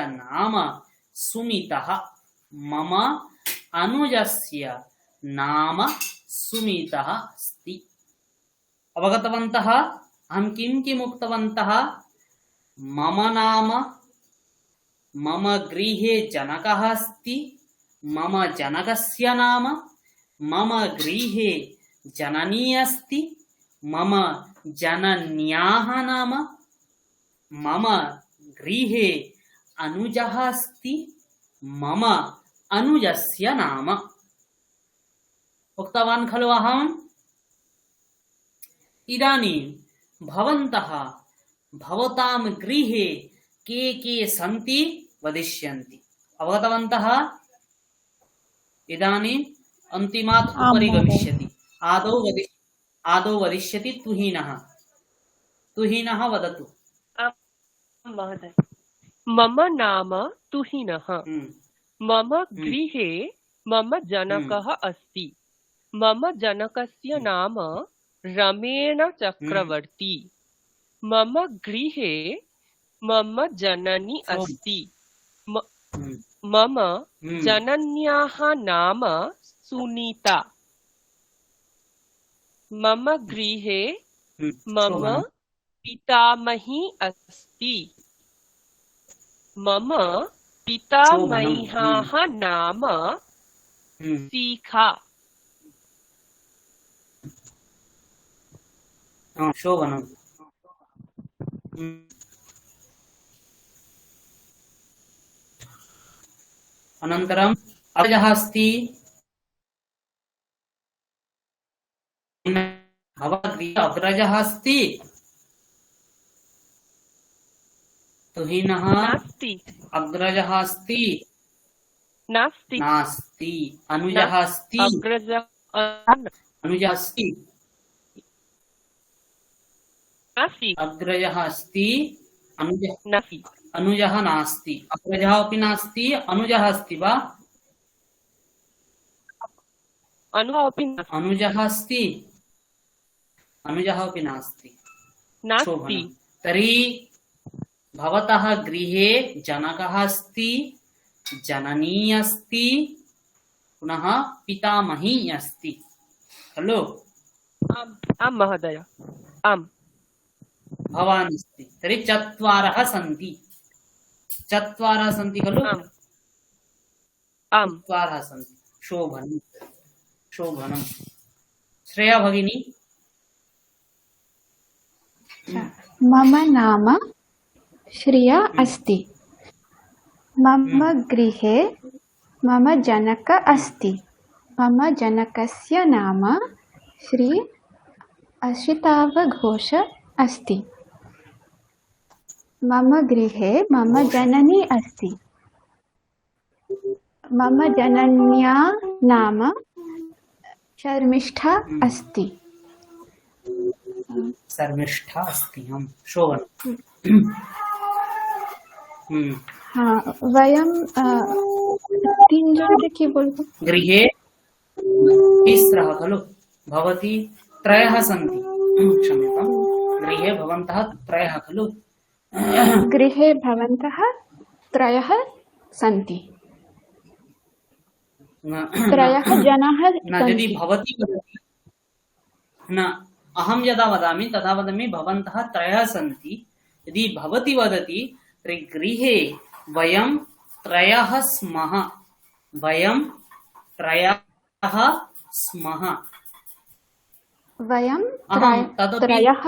नाम सुमितः। मम अनुजस्य नाम सुमितः अस्ति। अवगतवन्तः? अहं किं किम् उक्तवन्तः? मम नाम, मम गृहे जनकः अस्ति, मम जनकस्य नाम, मम गृहे जननी अस्ति, मम जनन्याः नाम, मम गृहे अनुजः अस्ति, मम अनुजस्य नाम। उक्तवान् खलु अहम्? इदानीं भवन्तः भवतां गृहे के के सन्ति वदिष्यन्ति। अवगतवन्तः? इदानीम् अन्तिमात् उपरि गमिष्यति। आदौ वदिष्यति तुहिनः। तुहिनः वदतु। महोदय, मम नाम तुहिनः। मम गृहे मम जनकः अस्ति। मम जनकस्य नाम रमेण चक्रवर्ती। मम गृहे मम जननी अस्ति। मम जनन्याः नाम सुनीता। मम गृहे मम पितामही अस्ति। मम पितामह्याः नाम सीखा। शोभनम्। अनन्तरम् अग्रजः अस्ति। भवद्गृहे अग्रजः अस्ति। तुहिनः नास्ति। अग्रजः अस्ति। नास्ति। नास्ति। अनुजः अस्ति। अनुजः अस्ति। नास्ति। अग्रजः अस्ति। नास्ति। अनुजः नास्ति। अग्रजः अपि नास्ति। अनुजः अस्ति वा? अनुजः अस्ति। अनुजः अपि नास्ति। नास्ति। तर्हि भवतः गृहे जनकः अस्ति, जननी अस्ति, पुनः पितामही अस्ति खलु? आम् महोदय। आम्। भवान् अस्ति। तर्हि चत्वारः सन्ति। चत्वारः सन्ति खलु? आम्। चत्वारः सन्ति। शोभनम्। शोभनम्। श्रेया भगिनी। मम नाम श्रिया अस्ति। मम गृहे मम जनक अस्ति। मम जनकस्य नाम श्री अशिताव घोष अस्ति। मम गृहे मम जननी अस्ति। मम जनन्या नाम शर्मिष्ठा अस्ति। शर्मिष्ठा अस्ति। हम शोभनम्। हाँ, वयं तीन जन की बोलबो। गृहे तिस्रः खलु? भवती त्रयः सन्ति। क्षम्यताम्। गृहे भवन्तः त्रयः खलु? गृहे भवन्तः त्रयः सन्ति। त्रयः जनाः न, यदि भवती वदति न, अहं यदा वदामि तदा वदामि भवन्तः त्रयः सन्ति। यदि भवती वदति तर्हि गृहे वयं त्रयः स्मः। वयं त्रयः स्मः। वयं अहं तदपि त्रयः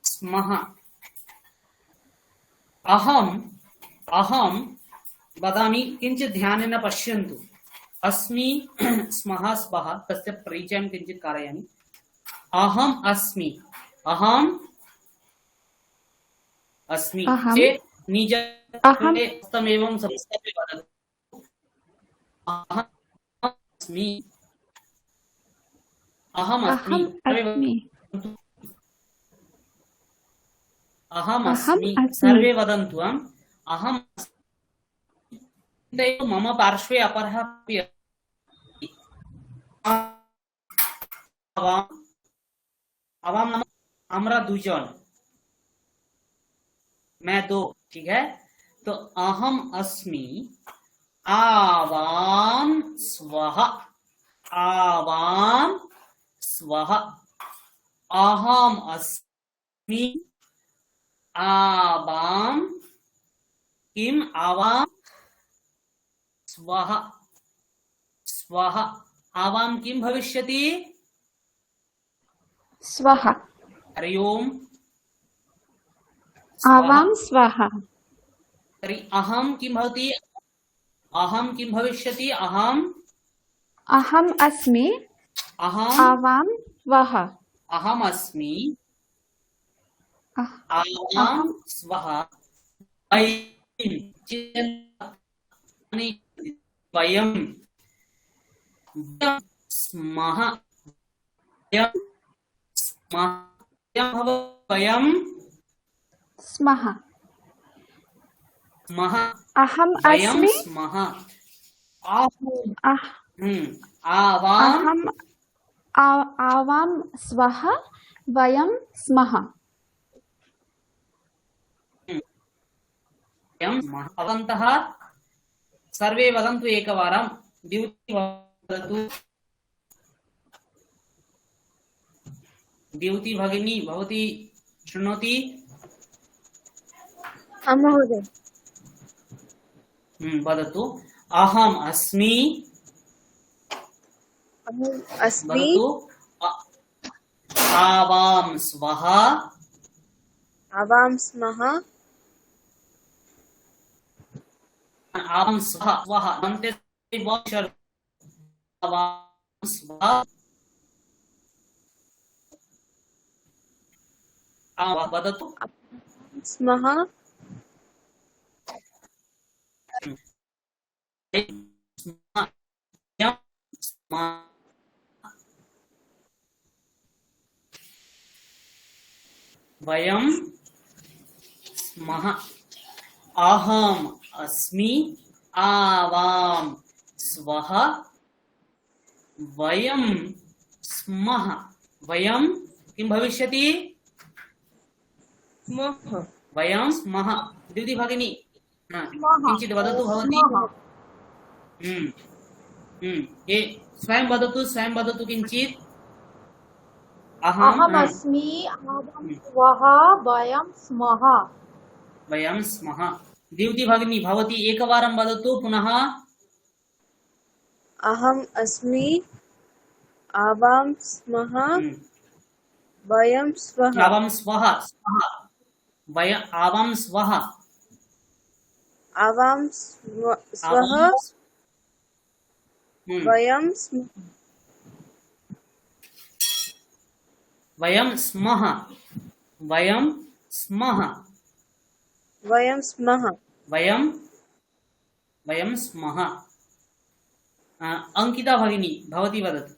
स्मः। अहं अहं वदामि, किञ्चित् ध्यानेन पश्यन्तु। अस्मि स्मः स्वः तस्य परिचयं किञ्चित् कारयामि। अहम् अस्मि, अहम् अस्मि अहम् चेत् निज अहम् तमेवं संस्कृते वदतु। अहमस्मि, अहमस्मि, अहम् अस्मि अहमस्मि, अहम् अस्मि सर्वे वदन्तु। अहम् अस्मि। मम पार्श्वे अपरः अपि अस्ति। आवाम नाम আমরা দুজন, मैं दो, ठीक है। तो अहम अस्मि, आवाम स्वः, आवाम स्वः, अहम अस्मि, आवाम किम, आवाम स्वः, स्वः आवाम किम भविष्यति? स्वः हरि ओम। आवां स्वः तर्हि अहम किं भवति? अहम किं भविष्यति? अहम अहम् अस्मि अहम आवां स्वः अहम अस्मि, अह- आवाम स्वः, वयं स्मः, वयं स्मः स्मः, अहम् वयं अस्मि स्मः, अह- आवाम अहम् आवां स्वः वयं स्मः वयं स्मः। भवन्तः सर्वे वदन्तु एकवारं। द्युति वदतु। द्युति भगिनी भवती शृणोति? आं महोदय। वदतु। अहम् अस्मि, अहम् अस्मि, वदतु। आवां स्वः, आवां स्मः, आवां स्वः, स्वः अन्ते आवां स्वः, वदतु। स्मः, वयं स्मः। अहम् अस्मि, आवां स्वः, वयं स्मः। वयं किं भविष्यति? स्मः वयं स्मः। दीदी भगिनी किञ्चित् वदतु भवती। ये स्वयं वदतु, स्वयं वदतु किञ्चित्। अहम् अस्मि, आवां स्वः, वयं स्मः। वयं स्मः। द्युति भगिनी भवती एकवारं वदतु पुनः। अहम् अस्मि, आवां स्मः, वयं स्वः, आवां स्वः, स्वः, वयं आवां स्वः, आवां स्वः, वयं स्मः, वयं स्मः, वयं स्मः, वयं स्मः, वयं वयं स्मः। अंकिता भगिनी भवती वदतु।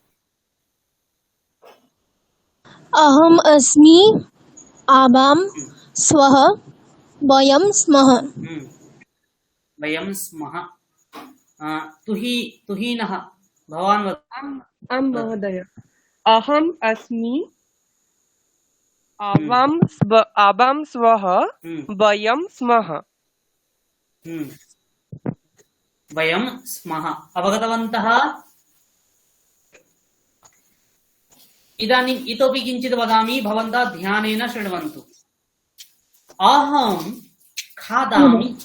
अहम् अस्मि, आवां स्वः, वयं स्मः। वयं स्मः। तुहीनः भवान् वदतु। आं महोदय। अहम् अस्मि, आवां स्वः, वयं स्मः। वयं स्मः। अवगतवन्तः? इदानीम् इतोपि किञ्चित् वदामि, भवन्तः ध्यानेन शृण्वन्तु। अहं खादामि,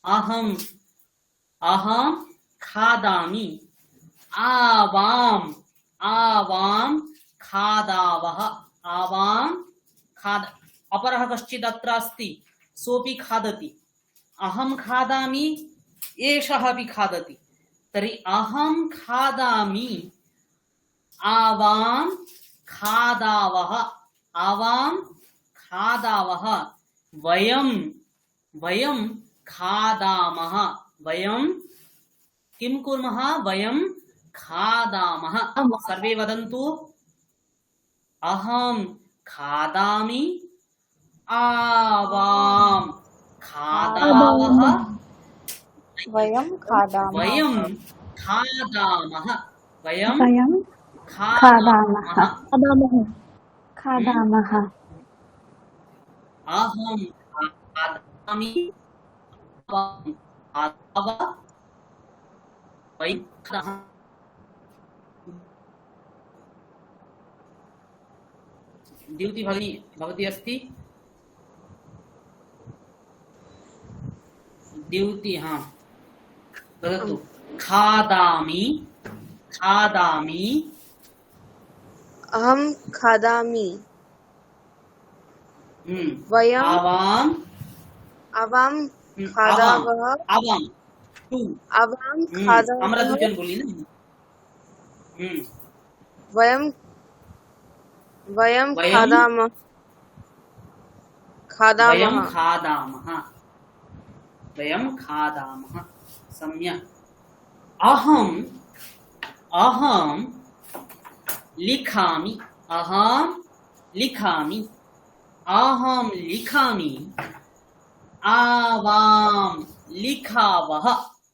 अहं खादामि, आवां खादावः, आवां खाद अपरः कश्चित् अत्र अस्ति, सोऽपि खादति। अहं खादामि, एषः अपि खादति, तर्हि अहं खादामि, आवां खादावः, आवां खादावः, वयं वयं खादामः, वयं किं कुर्मः, वयं खादामः। सर्वे वदन्तु, अहं खादामि, आवां खादावः, वयं खादामः वयं खादामः, वयं वयं खादामः, खादामः अहं खादामि, आवां खादावः, वयं खादामः। द्युति भगिनी भवती अस्ति? द्युति, हाँ वदतु। खादामि, खादामि, अहं खादामि वयं आवां, आवां खादावः आवां, तू, आवां আমরা खादावः দুজন বলি না। वयं वयं वयं खादामः वयं खादामः खादामः, वयं खादामः, सम्यक्। अहं अहं लिखामि, अहं लिखामि, अहं लिखामि, आवां लिखावः,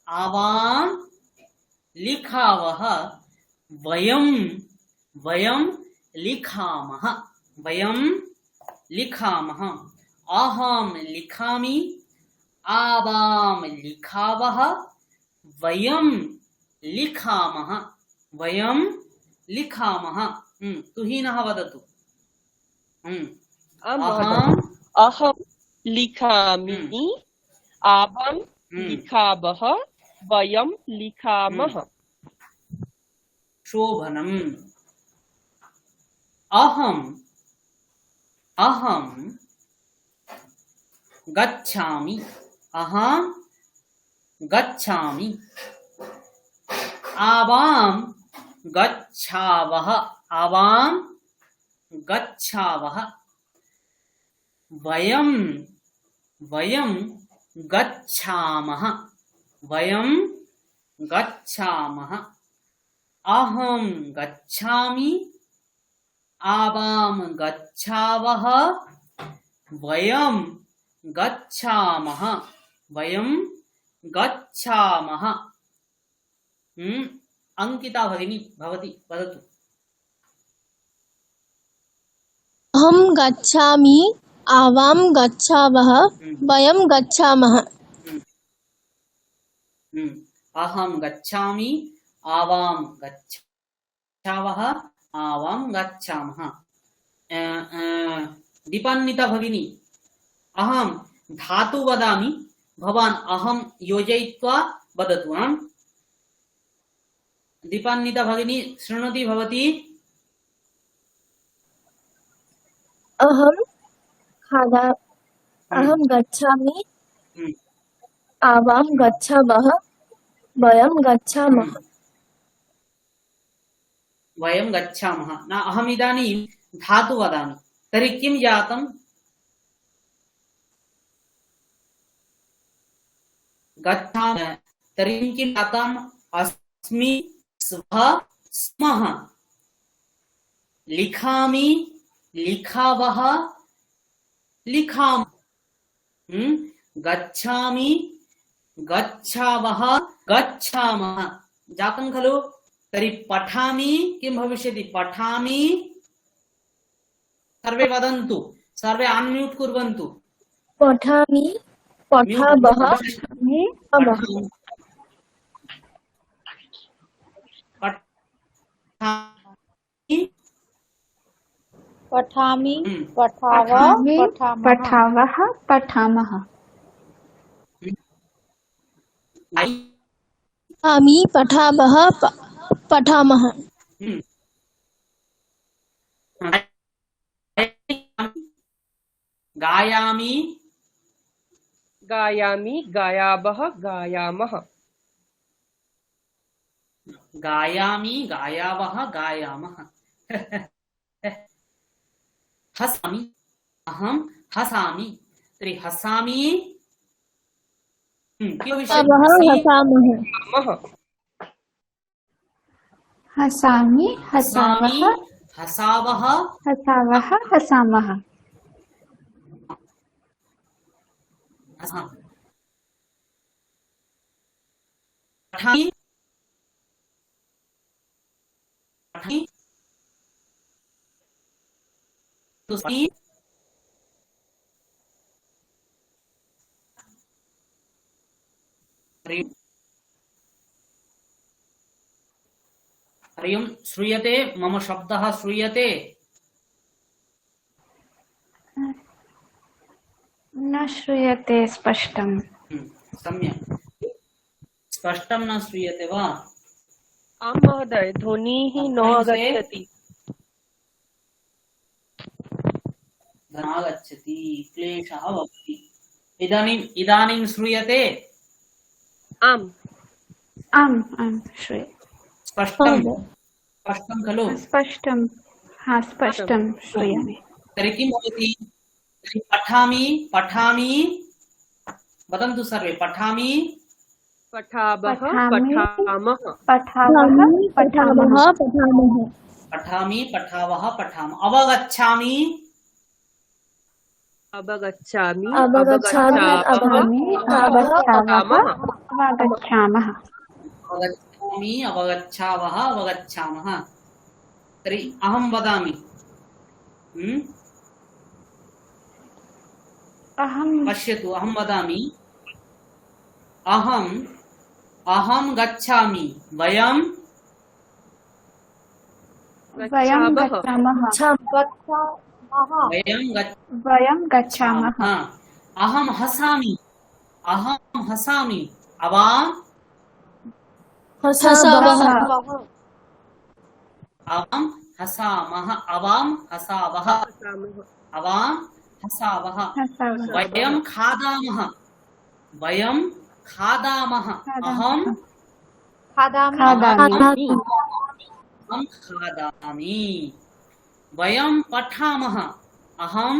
आवां लिखावः, वयं वयं लिखामः, वयं लिखामः, अहं लिखामि, आवां लिखावः, वयं लिखामः, वयं लिखामः। तुहिनः वदतु। अहं अहं लिखामि, आवां लिखावः, वयं लिखामः। शोभनम्। अहं अहं गच्छामि, अहं गच्छामि, आवां गच्छावः, आवां गच्छावः, वयं वयं गच्छामः, वयं गच्छामः, अहं गच्छामि, आवां गच्छावः, वयं गच्छामः, वयं गच्छामः। अंकिता भगिनी भवती वदतु। अहं गच्छामि, आवां गच्छावः, वयं गच्छामः। अहं गच्छामि, आवां गच्छावः, आवां गच्छामः। दीपान्विता भगिनी, अहं धातु वदामि, भवान् अहं योजयित्वा वदतु। दीपान्विता भगिनी शृणोति भवती? अहं गच्छामि, आवां गच्छावः, वयं गच्छामः। वयं गच्छामः न, अहम् इदानीं धातु वदामि, तर्हि किं जातम्? गच्छामः, तर्हि किं जातम्? अस्मि, स्वः, स्मः। लिखामि, लिखावः, लिखामः। गच्छामि, गच्छावः, गच्छामः। जातं खलु? तर्हि पठामि किं भविष्यति? पठामि। सर्वे वदन्तु, सर्वे अनम्यूट कुर्वन्तु। पठामि, पठावः, पठामि, पठामि, पठामि, पठावः, पठावः, पठामः। पठामि, पठावः, पठामः। गायामि, गायामि गायावः गायामः गायामि गायावः गायामः हसामि अहं हसामि तर्हि हसामि किं विषय वः हसामः मः हसामि हसामि हसावः हसावः हसावः हसामः हसामि पठामि पठामि तुष्टि हरि ओम् श्रूयते मम शब्दः श्रूयते न श्रूयते स्पष्टम् सम्यक् स्पष्टं न श्रूयते वा आं महोदय ध्वनिः न आगच्छति धनागच्छति क्लेशः भवति इदानीं श्रूयते आम् आम् आम् श्रूयते स्पष्टं खलु स्पष्टं हा स्पष्टं श्रूयामि तर्हि किं भवति तर्हि पठामि पठामि वदन्तु सर्वे पठामि पठावः पठामि पठामः पठावः पठामः पठामः पठामः पठामि पठावः पठामः अवगच्छामि अवगच्छामि अवगच्छामि अवगच्छावः अवगच्छामः अवगच्छामि अवगच्छावः अवगच्छामः तर्हि अहं वदामि अहं पश्यतु अहं वदामि अहं गच्छामि वयं वयं गच्छावः गच्छामः वयं वयं गच्छामः अहं हसामि अवां हसावः अवां हसामः अवां हसावः अवां हसावः हसावः वयं खादामः अहं खादामि खादामि वयं पठामः अहं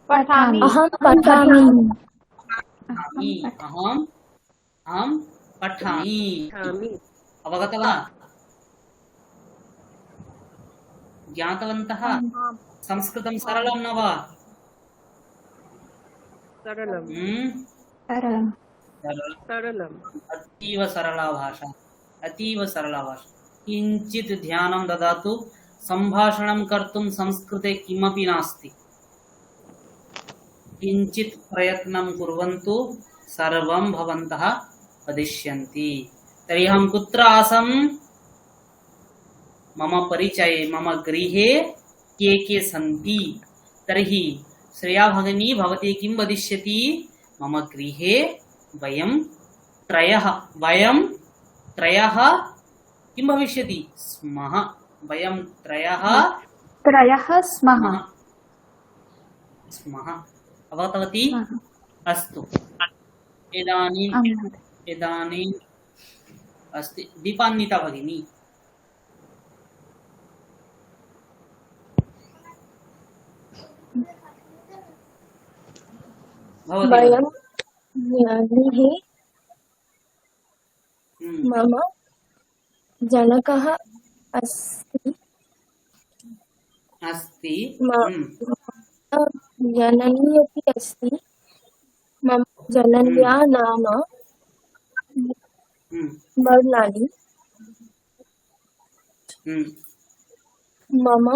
पठामि पठामि अहं पठामि अवगतं वा ज्ञातवन्तः संस्कृतं सरलं न वा सरलम् सरलम् अतीव सरला भाषा किञ्चित् ध्यानं ददातु सम्भाषणं कर्तुं संस्कृते किमपि नास्ति किञ्चित् प्रयत्नं कुर्वन्तु सर्वं भवन्तः वदिष्यन्ति तर्हि अहं कुत्र आसम् मम परिचये मम गृहे के सन्ति तर्हि श्रेया भगिनी भवती किं वदिष्यति मम गृहे वयं त्रयः किं भविष्यति स्मः वयं त्रयः स्मः अवगतवती अस्तु इदानीं अस्ति दीपान्विता भगिनी वयं गृहे मम जनकः अस्ति जननी अपि अस्ति मम जनन्याः नाम वर्णानि मम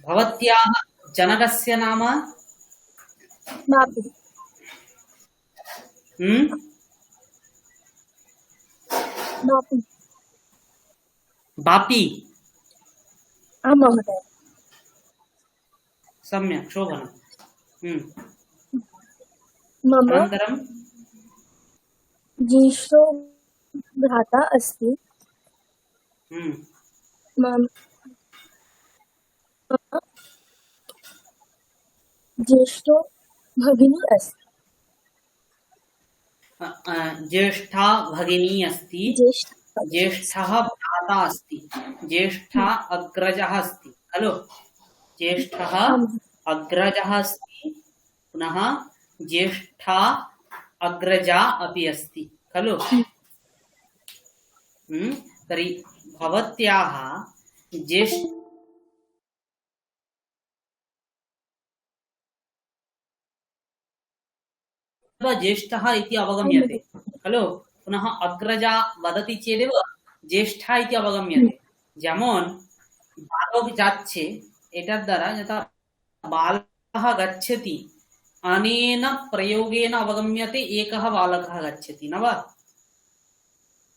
भवत्याः जनकस्य नाम बापि बापी महोदय सम्यक् शोभनं मम अनन्तरं ज्येष्ठो भ्राता अस्ति मम ज्येष्ठो भगिनी अस्ति ज्येष्ठा भगिनी अस्ति, ज्येष्ठ ज्येष्ठः भ्राता अस्ति, ज्येष्ठा अग्रजः अस्ति खलु, ज्येष्ठः अग्रजः अस्ति, पुनः ज्येष्ठा अग्रजा अपि अस्ति खलु। तर्हि भवत्याः ज्येष्ठ ज्येष्ठः इति अवगम्यते खलु, पुनः अग्रजा वदति चेदेव ज्येष्ठा इति अवगम्यते। যেমন বালক যাচ্ছে, এটার দ্বারা যথা বালকः गच्छति अनेन प्रयोगेन अवगम्यते एकः बालकः गच्छति না বা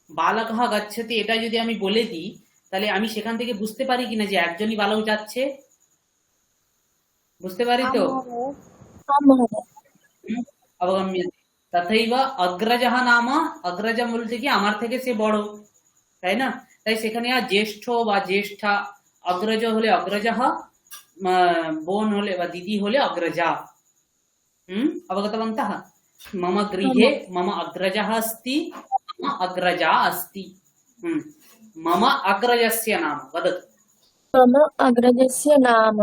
বালকः गच्छति, এটা যদি আমি বলে দিই তাহলে আমি সেখান থেকে বুঝতে পারি কিনা যে একজনই বালক যাচ্ছে, বুঝতে পারি তো? अवगम्यते। तथैव अग्रजः नाम, अग्रज বলতে কি আমার থেকে সে বড়, তাই না? তাই সেখানে আর জ্যেষ্ঠ বা জ্যেষ্ঠা, अग्रज হলে अग्रजः, বোন হলে বা দিদি হলে अग्रजा। अवगतवन्तः? मम गृहे मम अग्रजः अस्ति, मम अग्रजा अस्ति। मम अग्रजस्य नाम वदतु। मम अग्रजस्य नाम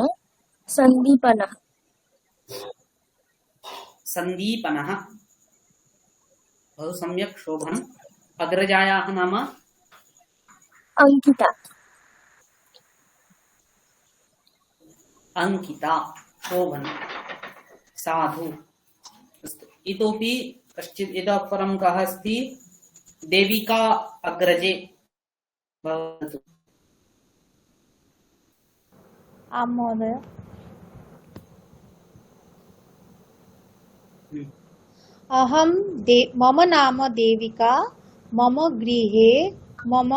सन्दीपनः। सन्दीपनः, बहु सम्यक्, शोभनम्। अग्रजायाः नाम अंकिता। अंकिता, शोभनम्, साधु। अस्तु, इतोपि कश्चित् इतः परं कः अस्ति? देविका अग्रजे भवतु। आम् महोदय। मम नाम देविका, मम गृहे मम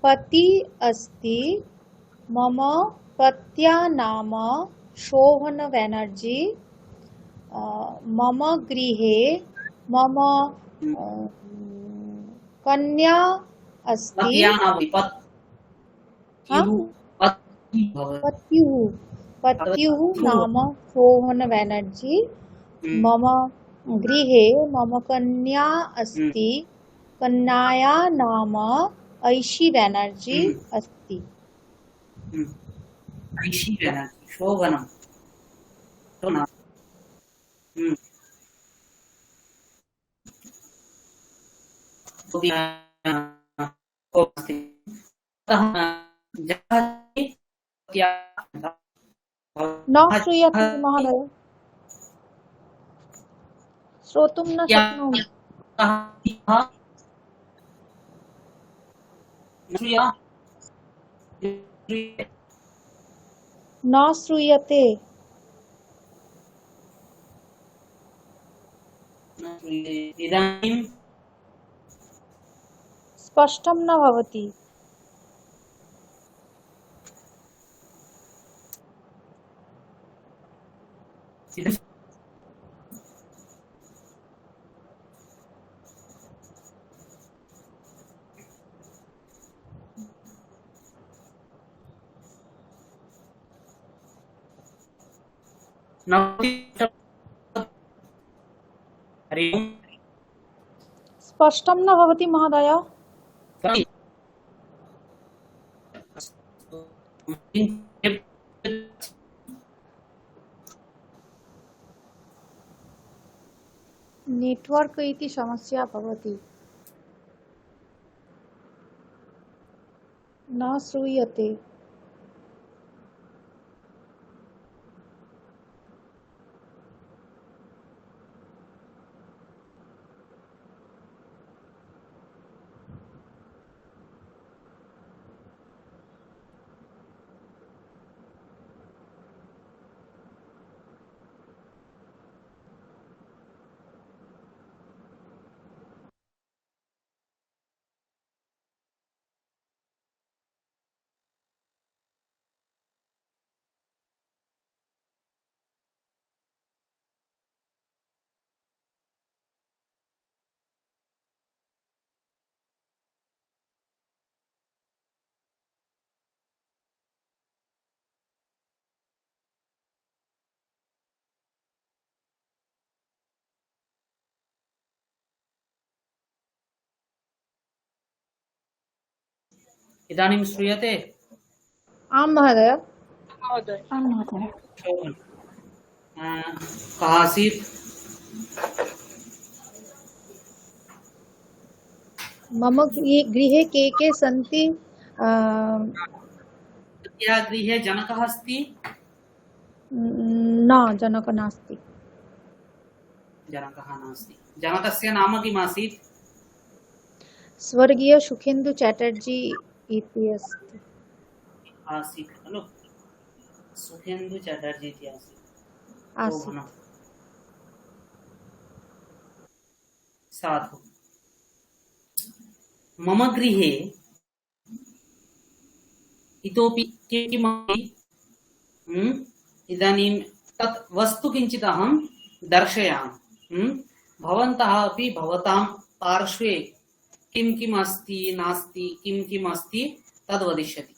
पति अस्ति, मम पत्या नाम शोभन बैनर्जी, मम गृहे मम कन्या अस्ति, पत्युः नाम शोभन बैनर्जी, मम गृहे मम कन्या अस्ति, कन्याया नाम ऐशी बैनर्जी अस्ति। ऐशी बैनर्जी, शोभनम्। न श्रूयते महोदय, श्रोतुं न शक्नोमि। न श्रूयते। इदानीं स्पष्टं न भवति। हरि ओम्। स्पष्टं न भवति महोदय। नेटवर्क इति समस्या भवति, न श्रूयते। इदानीं श्रूयते? आं महोदय। आं महोदय। शोभन्। कः आसीत्? मम गृहे के सन्ति? तस्याः गृहे जनकः अस्ति? न, जनक नास्ति। जनकः नास्ति। जनकस्य नाम किम् आसीत्? स्वर्गीय सुखेन्दु चैटर्जी इति अस्ति। आसीत् खलु? सुखेन्दु चटर्जी इति आसीत्। आसीत्। शोभनम्। साधु। मम गृहे इतोपि किमपि इदानीं तत् वस्तु किञ्चित् अहं दर्शयामि। भवन्तः अपि भवतां पार्श्वे किं किम् अस्ति नास्ति किं किम् अस्ति तद् वदिष्यति।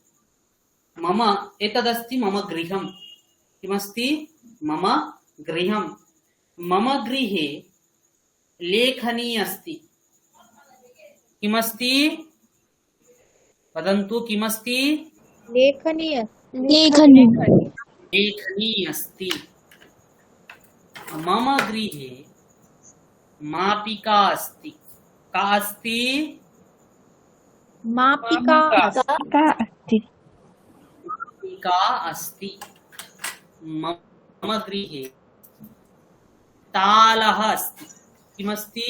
मम एतदस्ति मम गृहं। किमस्ति? मम गृहं। मम गृहे लेखनी अस्ति। किमस्ति? वदन्तु किमस्ति? लेखनी लेखनी अस्ति। मम गृहे मापिका अस्ति। का अस्ति? मापिका का अस्ति। मापिका अस्ति। मम गृहे तालः अस्ति। किमस्ति?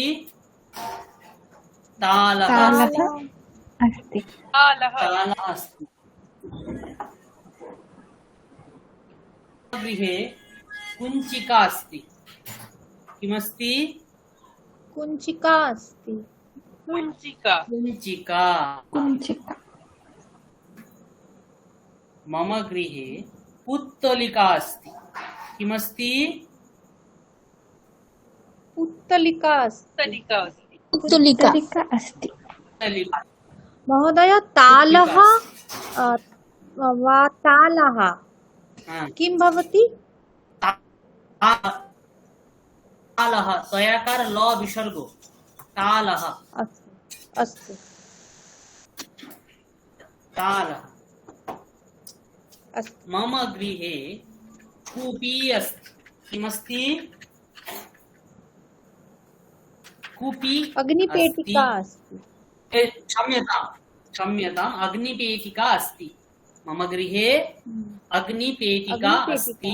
तालः अस्ति। अस्ति। तालः अस्ति। मम गृहे कुञ्चिका अस्ति। किमस्ति? कुञ्चिका अस्ति। कुञ्चिका। कुञ्चिका। मम गृहे उत्तोलिका अस्ति। किमस्ति? उत्तलिका अस्ति। उत्तोलिका उत्तरिका अस्ति। उत्तोलिका। महोदय, तालः वा तालः किं भवति? तालः तयाकार ल विसर्गो। तालः। अस्तु अस्तु। तालः। अस्तु। मम गृहे कूपी अस्ति। किमस्ति? कूपी अग्निपेटिका अस्ति। क्षम्यताम् अग्निपेटिका अस्ति। मम गृहे अग्निपेटिका अस्ति।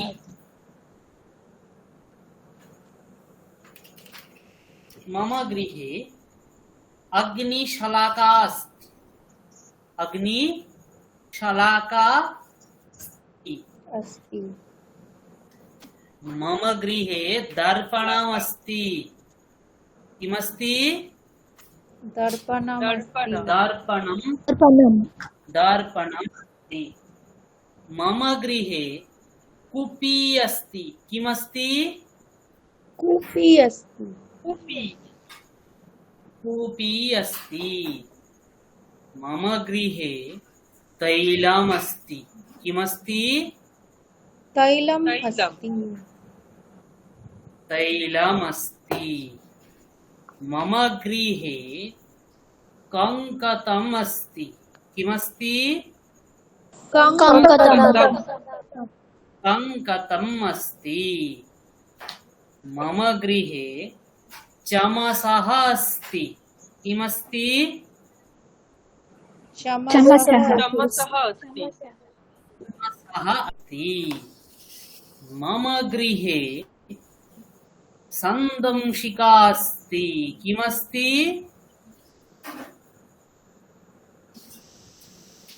मम गृहे अग्निशलाका अस्ति। अग्निशलाका अस्ति। मम गृहे दर्पणम् अस्ति। किमस्ति? दर्पणम् अस्ति। दर्पणम् अस्ति। मम गृहे कूपी अस्ति। किमस्ति? कूपी अस्ति। कूपी अस्ति। मम गृहे तैलम् अस्ति। किमस्ति? तैलम् अस्ति। तैलम् अस्ति। मम गृहे कङ्कतम् अस्ति। किमस्ति? कङ्कतम् अस्ति। मम गृहे चमसः अस्ति। किमस्ति? चमसः अस्ति। मम गृहे सन्दंशिका अस्ति। किमस्ति?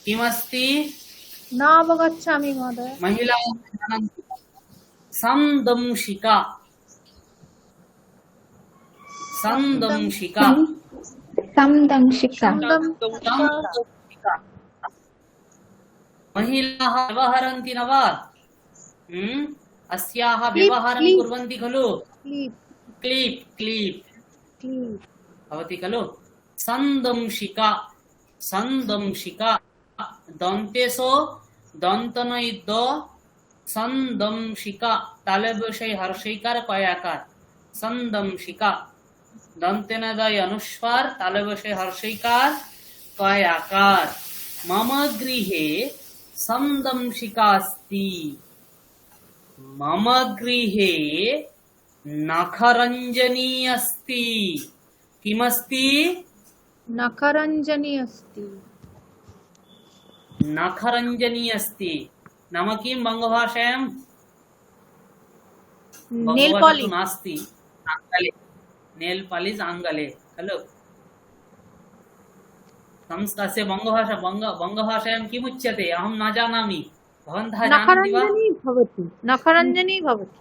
किमस्ति? न अवगच्छामि महोदय। महिलाः सन्दंशिका। सन्दंशिका। संदंशिका। महिलाः व्यवहरन्ति न वा? अस्याः व्यवहारं कुर्वन्ति खलु? क्लीप् क्लीप् भवति खलु? सन्दंशिका। सन्दंशिका दन्तेसो दन्तनैद सन्दंशिका तालव्यशय हर्षैकार कयाकार सन्दंशिका दन्तेन दय अनुस्वार तालव्यशय हर्षैकार कयाकार मम गृहे संदंशिका अस्ति। मम गृहे नखरञ्जनी अस्ति। किमस्ति? नखरञ्जनी अस्ति। नखरञ्जनी अस्ति। नाम किं बङ्गभाषायां? Nail polish. नास्ति आङ्ग्ले। नेल पॉलिश आङ्ग्ले खलु। संस्कृतस्य बङ्गभाषायां किमुच्यते अहं न जानामि। भवन्तः जानन्ति वा? नखरञ्जनी भवति। नखरञ्जनी भवति।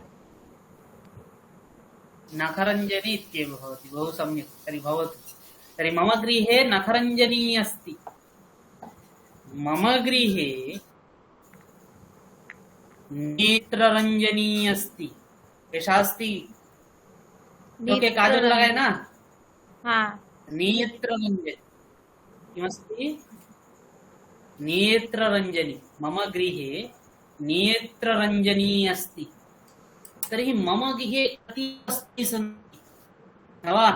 नखरञ्जनी इत्येव भवति। बहु सम्यक्। तर्हि भवतु। तर्हि मम गृहे नखरञ्जनी अस्ति। मम गृहे नेत्ररञ्जनी अस्ति। एषा अस्ति। ओके, काजल लगाए ना? हाँ। नेत्ररञ्जनी किमस्ति? नेत्ररञ्जनी। मम गृहे नेत्ररञ्जनी अस्ति। तर्हि मम गृहे कति वस्तूनि सन्ति न वा?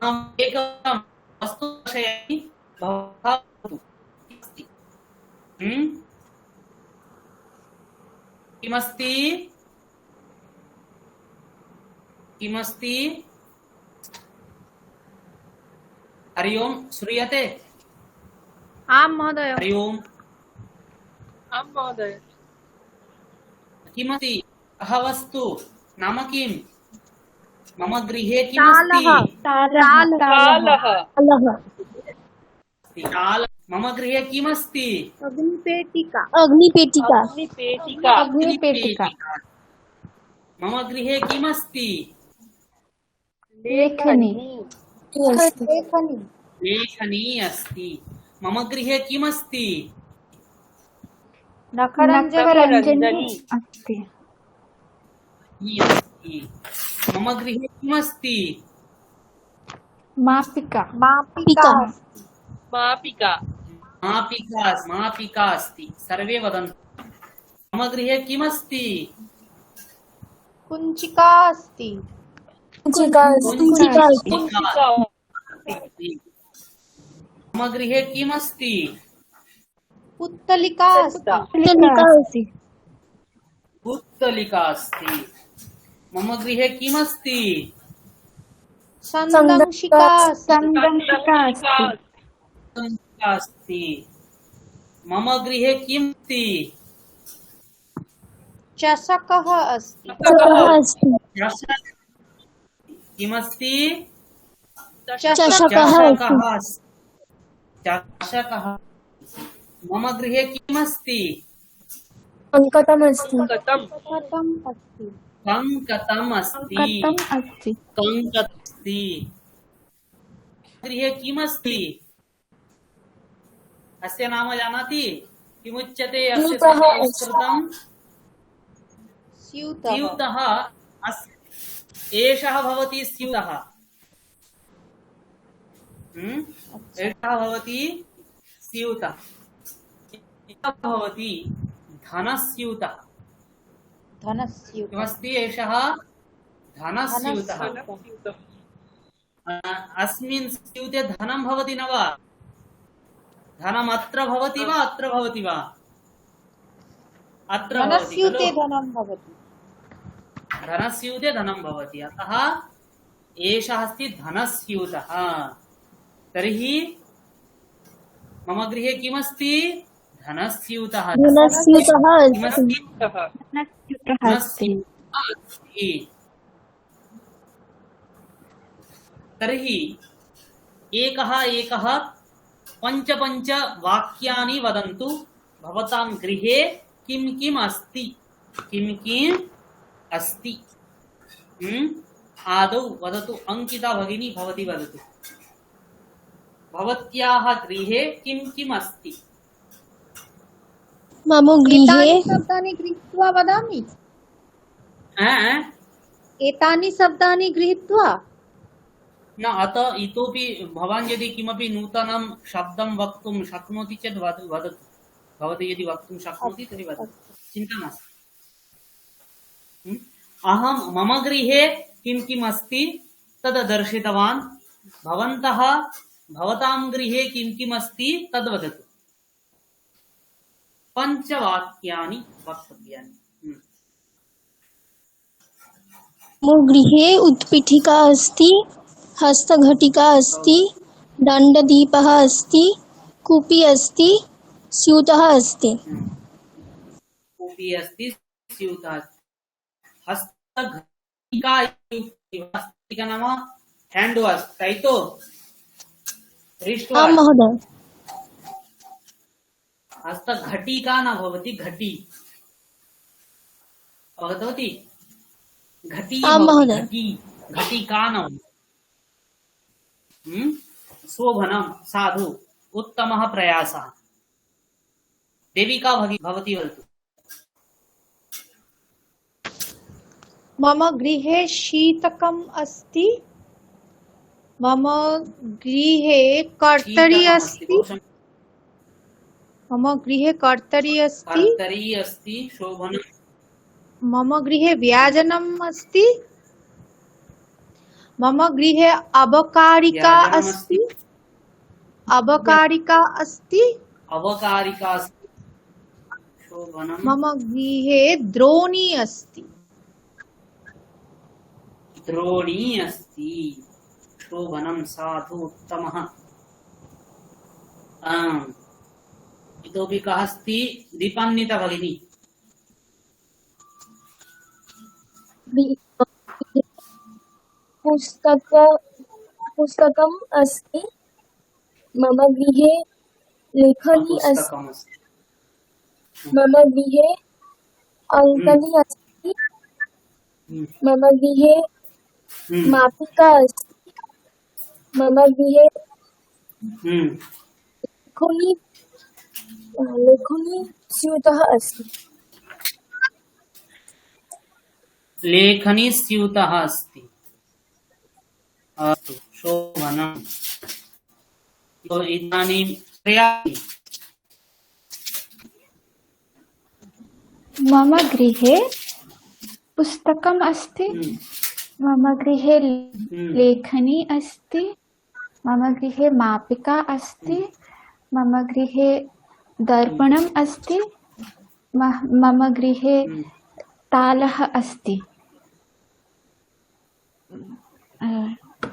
अहम् एकं वस्तु दर्शयामि, भवतः वदतु। किमस्ति? किमस्ति? किमस्ति? हरि ओम्, श्रूयते? आं महोदय। हरि ओम्। आं महोदय। किमस्ति? कः वस्तु? नाम किम्? मम गृहे किमस्ति? तालः। ताल। मम गृहे किमस्ति? अग्निपेटिका। अग्निपेटिका। अग्निपेटिका। मम गृहे किमस्ति? लेखनी। लेखनी। लेखनी अस्ति। मम गृहे किमस्ति? नखरञ्जनी अस्ति। अस्ति। मम गृहे किमस्ति? मापिका। मापिका। मापिका। मापिका अस्ति। सर्वे वदन्तु। मम गृहे किमस्ति? कुञ्चिका अस्ति। कुञ्चिका अस्ति। मम गृहे किमस्ति? पुत्तलिका अस्ति। पुत्तलिका अस्ति। मम गृहे किमस्ति? संदंशिका अस्ति। मम गृहे किमस्ति? चषकः अस्ति। किमस्ति? चषकः अस्ति। चषकः। मम गृहे किमस्ति? कङ्कतम् अस्ति। कङ्कतम् अस्ति। कङ्कतम् अस्ति। गृहे किमस्ति? अस्य नाम जानाति? किमुच्यते अस्य संस्कृतं? स्यूतः अस्ति। एषः भवति स्यूतः। एषः भवति स्यूतः। एषः भवति धनस्यूतः। किमस्ति एषः? धनस्यूतः। अस्मिन् स्यूते धनं भवति न वा? धनम् अत्र भवति वा अत्र भवति वा? अत्र भवति खलु? धनस्यूते धनं भवति। अतः एषः अस्ति धनस्यूतः। तर्हि मम गृहे किमस्ति? धनस्यूतः अस्ति। तर्हि एकः पञ्च वाक्यानि वदन्तु। भवतां गृहे किं किम् अस्ति? किं किम् अस्ति? आदौ वदतु। अंकिता भगिनी भवती वदतु। भवत्याः गृहे किं किम् अस्ति? मम गृहे शब्दानि गृहीत्वा वदामि। एतानि शब्दानि गृहीत्वा न अतः इतोपि भवान् यदि किमपि नूतनं शब्दं वक्तुं शक्नोति चेत् वदतु। भवती यदि वक्तुं शक्नोति तर्हि वदतु। चिन्ता नास्ति। अहं मम गृहे किं किम् अस्ति तद् दर्शितवान्। भवन्तः भवतां गृहे किं किम् अस्ति तद् वदतु। पञ्चवाक्यानि वक्तव्यानि। मम गृहे उत्पीठिका अस्ति, हस्तघटिका अस्ति, दण्डदीपः अस्ति, कूपी अस्ति, स्यूतः अस्ति। कूपी अस्ति, स्यूतः अस्ति। हस्तघटिका हस्तघटिका नाम हैंड वॉश, ताई तो रिस्ट आम् वॉश। महोदय। हस्तघटिका न भवति, घटी अवगतवती? घटी आम् भवति, महोदय। घटी, घटिका न। शोभनं, साधु, उत्तमः प्रयासः। देविका भवती वदतु। मम गृहे शीतकम् अस्ति, मम गृहे कर्तरी शीतकम् अस्ति, मम गृहे कर्तरी अस्ति, कर्तरी अस्ति, शोभनं, मम गृहे व्यजनम् अस्ति, मम गृहे अवकारिका व्यजनम् अस्ति, अस्ति, अवकारिका अस्ति, अवकारिका अस्ति, शोभनं, मम गृहे द्रोणी अस्ति। द्रोणी अस्ति, शोभनं, साधु, उत्तमः। इतोपि कः अस्ति? दीपान्विता भगिनी। पुस्तकम् अस्ति, मम गृहे लेखनी अस्ति, पुस्तकम् अस्ति, मम गृहे अङ्कनी अस्ति, मम गृहे मापिका अस्ति, मम गृहे लेखनी स्यूतः अस्ति। लेखनी स्यूतः अस्ति। अस्तु, शोभनम्। इदानीं प्रयाति। मम गृहे पुस्तकम् अस्ति, मम गृहे लेखनी अस्ति, मम गृहे मापिका अस्ति, मम गृहे दर्पणम् अस्ति, मम गृहे तालः अस्ति,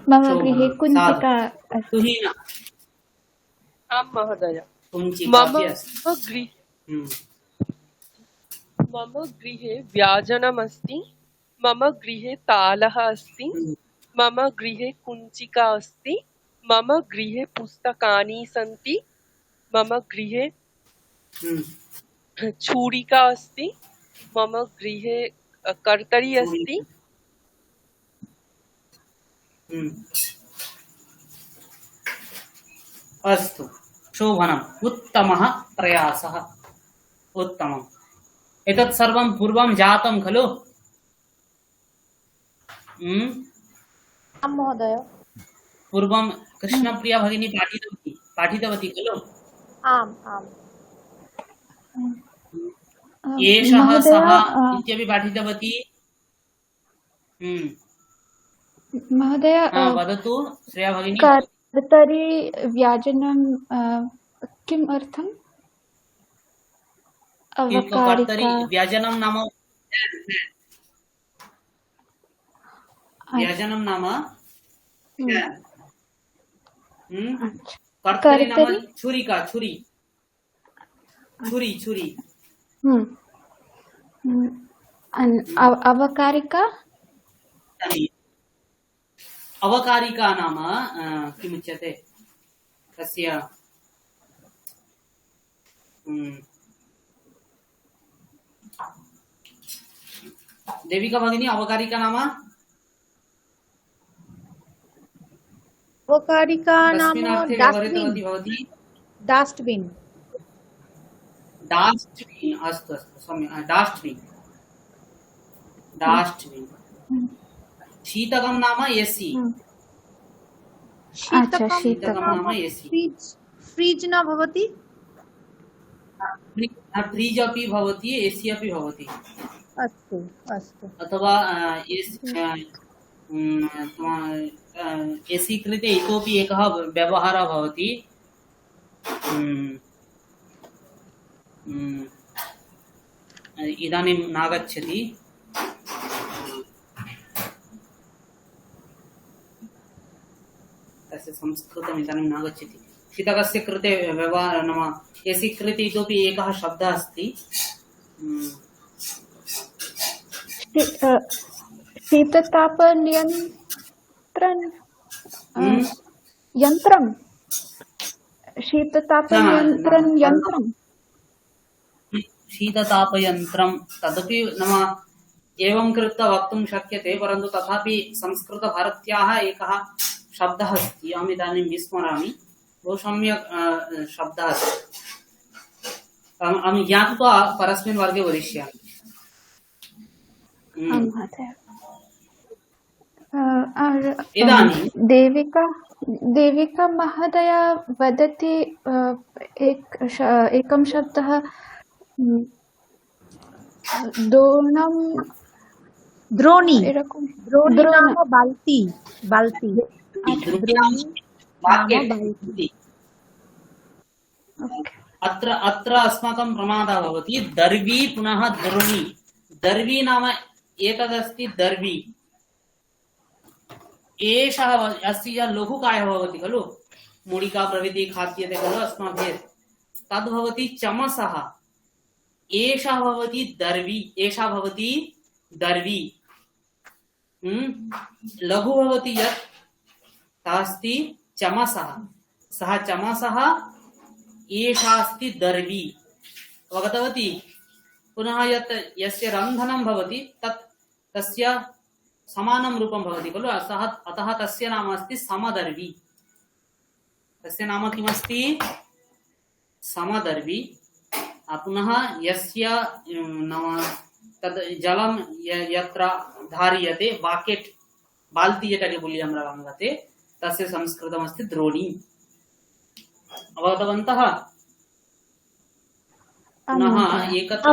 मम गृहे कुञ्चिका अस्ति। तुहिना आम् महोदय। कुञ्चिका अपि अस्ति। मम गृहे व्यजनमस्ति, मम गृहे तालः अस्ति, मम गृहे कुञ्चिका अस्ति, मम गृहे पुस्तकानि सन्ति, मम गृहे छुरिका अस्ति, मम गृहे कर्तरी अस्ति। अस्तु, शोभनम्, उत्तमः प्रयासः, उत्तमम्। एतत् सर्वं पूर्वं जातं खलु? आम् महोदय। पूर्वं कृष्णप्रिया भगिनी पाठितवती खलु? आम् आम्। एषः महोदय, सः इत्यपि पाठितवती। महोदय, वदतु श्रेया भगिनी। कर्तरी व्यजनं किम् अर्थम्? कर्तरी अवकारिका। व्यजनं नाम व्यजनं नाम कर्तरी नाम छुरिका, छुरी, छुरी, छुरी। अवकारिका? अवकारिका नाम किमुच्यते? तस्य देविका भगिनी, अवकारिका नाम? अवकारिका नाम कस्मिन् अर्थे डस्ट्बिन्। व्यवहृतवती भवती? डस्ट्बिन्। डस्ट्बिन्, अस्तु अस्तु, सम्यक्। Dustbin, dustbin. शीतकं नाम एसी। शीतकं नाम एसी। फ्रिज् न भवति? फ्रिज् अपि भवति, एसी अपि भवति। अस्तु अस्तु। अथवा एसी कृते इतोपि एकः व्यवहारः भवति। इदानीं नागच्छति। तस्य संस्कृतम् इदानीं नागच्छति। शीतकस्य कृते व्यवहार नाम एसि कृते इतोपि एकः शब्दः अस्ति। शीततापनियन्त्रण यन्त्रं शीततापनियन्त्रण यन्त्रं शीततापयन्त्रं तदपि नाम एवं कृत्वा वक्तुं शक्यते, परन्तु तथापि संस्कृतभारत्याः एकः शब्दः अस्ति, अहम् इदानीं विस्मरामि, बहु सम्यक् शब्दः अस्ति, अहं ज्ञात्वा परस्मिन् वर्गे वदिष्यामि। इदानीं देविका महोदया वदति एकं शब्दः दोणं द्रोणी एरकम द्रोणी नाम बाल्टी बाल्टी अत्र अस्माकं प्रमादः भवति दर्वी पुनः द्रोणी। दर्वी नाम एतदस्ति दर्वी, एषः अस्य लघुकायः भवति खलु, मूलिका प्रभृति खाद्यते खलु अस्माभिः, तद्भवति चमसः। एषः भवति दर्वी, एषा भवति दर्वी। लघु भवति यत् तास्ति चमसः, सः चमसः, एषा अस्ति दर्वी। अवगतवती? पुनः यत् यस्य रन्धनं भवति तस्य समानं रूपं भवति खलु, अतः तस्य नाम अस्ति समदर्वी। तस्य नाम किमस्ति? समदर्वी। पुनः यस्य नाम तद् जलं यत्र धार्यते, बाकेट बाल्टी जेटाके बोली আমরা বাংলাতে, तस्य संस्कृतमस्ति द्रोणी। अवगतवन्तः? पुनः एकत्र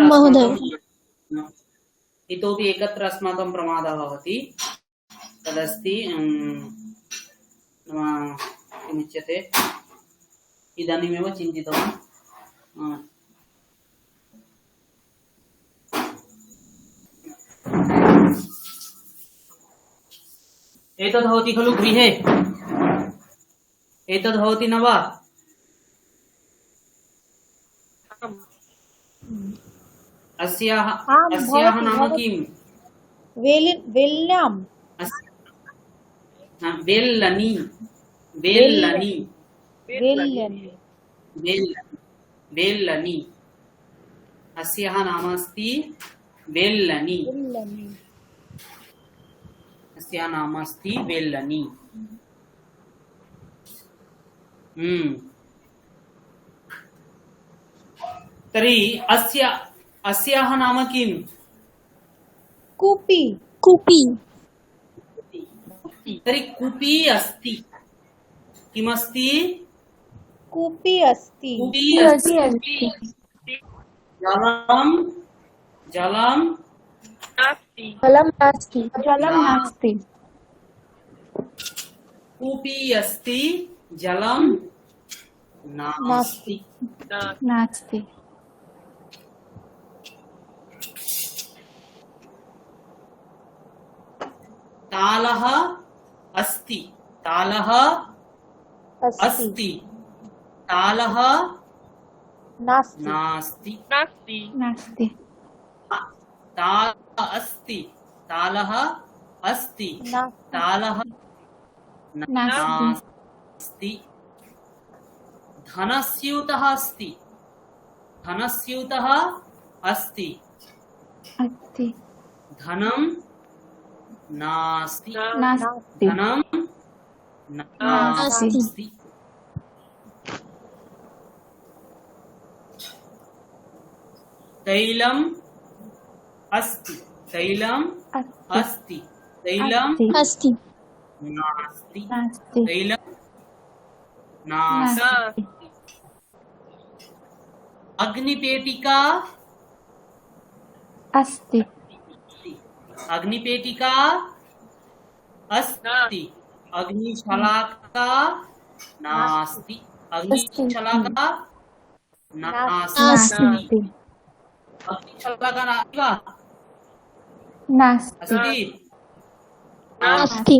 इतोपि एकत्र अस्माकं प्रमादः भवति, तदस्ति किमुच्यते, इदानीमेव चिन्तितवान्। एतद् भवति खलु गृहे, एतद् भवति न वा? अस्याः नाम किम्? वेल्ल्याम् वेल्लनी। वेल्लनी अस्याः नाम अस्ति वेल्लनी। अस्याः नाम अस्ति वेल्लनी। तर्हि अस्याः नाम किम्? कूपी। तर्हि कूपी अस्ति। किमस्ति? कूपी अस्ति। जलं नास्ति। कूपी अस्ति, जलं नास्ति। तालः अस्ति। तालः नास्ति। तालः अस्ति। तालः नास्ति। धनस्यूतः अस्ति। धनं नास्ति। धनं नास्ति। तैलम् अस्ति। तैलं नास्ति। तैलं नास्ति। अग्निपेटिका अस्ति। अग्निशलाका नास्ति। अग्निशलाका नास्ति वा? नास्ति अस्ति? अस्ति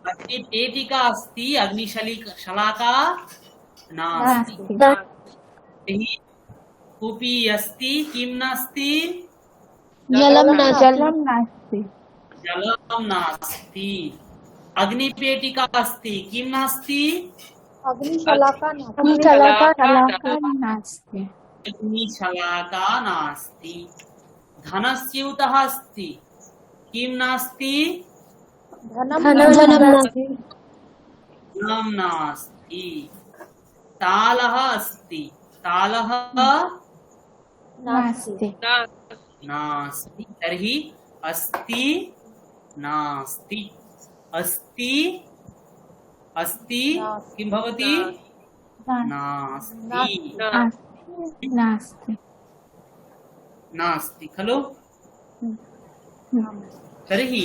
अग्निपेटिका अस्ति, अग्निशलाका नास्ति। नास्ति तर्हि कूपी अस्ति, किं नास्ति? जलं नास्ति जलं नास्ति जलं नास्ति। अग्निपेटिका अस्ति, किं नास्ति? अग्निशलाका नास्ति। अग्निशलाका शलाका नास्ति अग्निशलाका नास्ति। धनस्यूतः अस्ति, किं नास्ति? धनं धनं नास्ति धनं नास्ति। तालः अस्ति, तालः नास्ति नास्ति। तर्हि अस्ति नास्ति। अस्ति अस्ति किं भवति? नास्ति नास्ति नास्ति खलु? तर्हि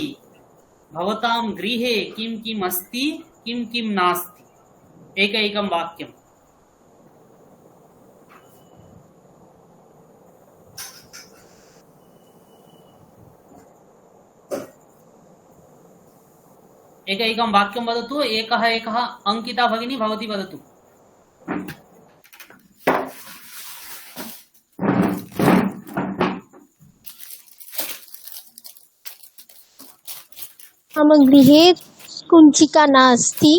भवतां गृहे किं किम् अस्ति, किं किं नास्ति? एकैकं वाक्यम्। एकैकं वाक्यं वदतु। एकः एकः अंकिता भगिनी भवती वदतु। मम गृहे कुञ्चिका नास्ति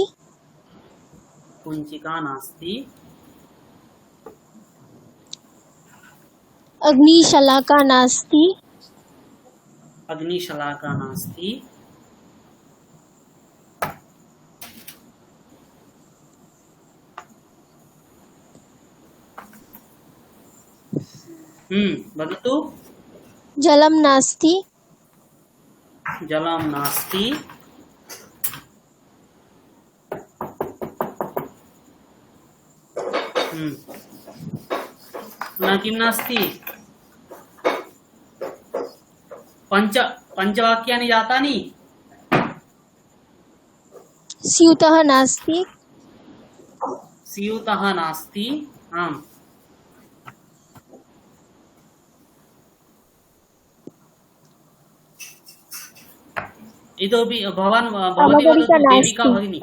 कुञ्चिका नास्ति। अग्निशलाका नास्ति अग्निशलाका नास्ति। वदतु। जलं नास्ति जलं नास्ति। पुनः किं नास्ति? पञ्चवाक्यानि जातानि। स्यूतः नास्ति स्यूतः नास्ति। आम्। इतोपि भवान् भवती अवगारिका वदतु। देविका नास्ति। भगिनी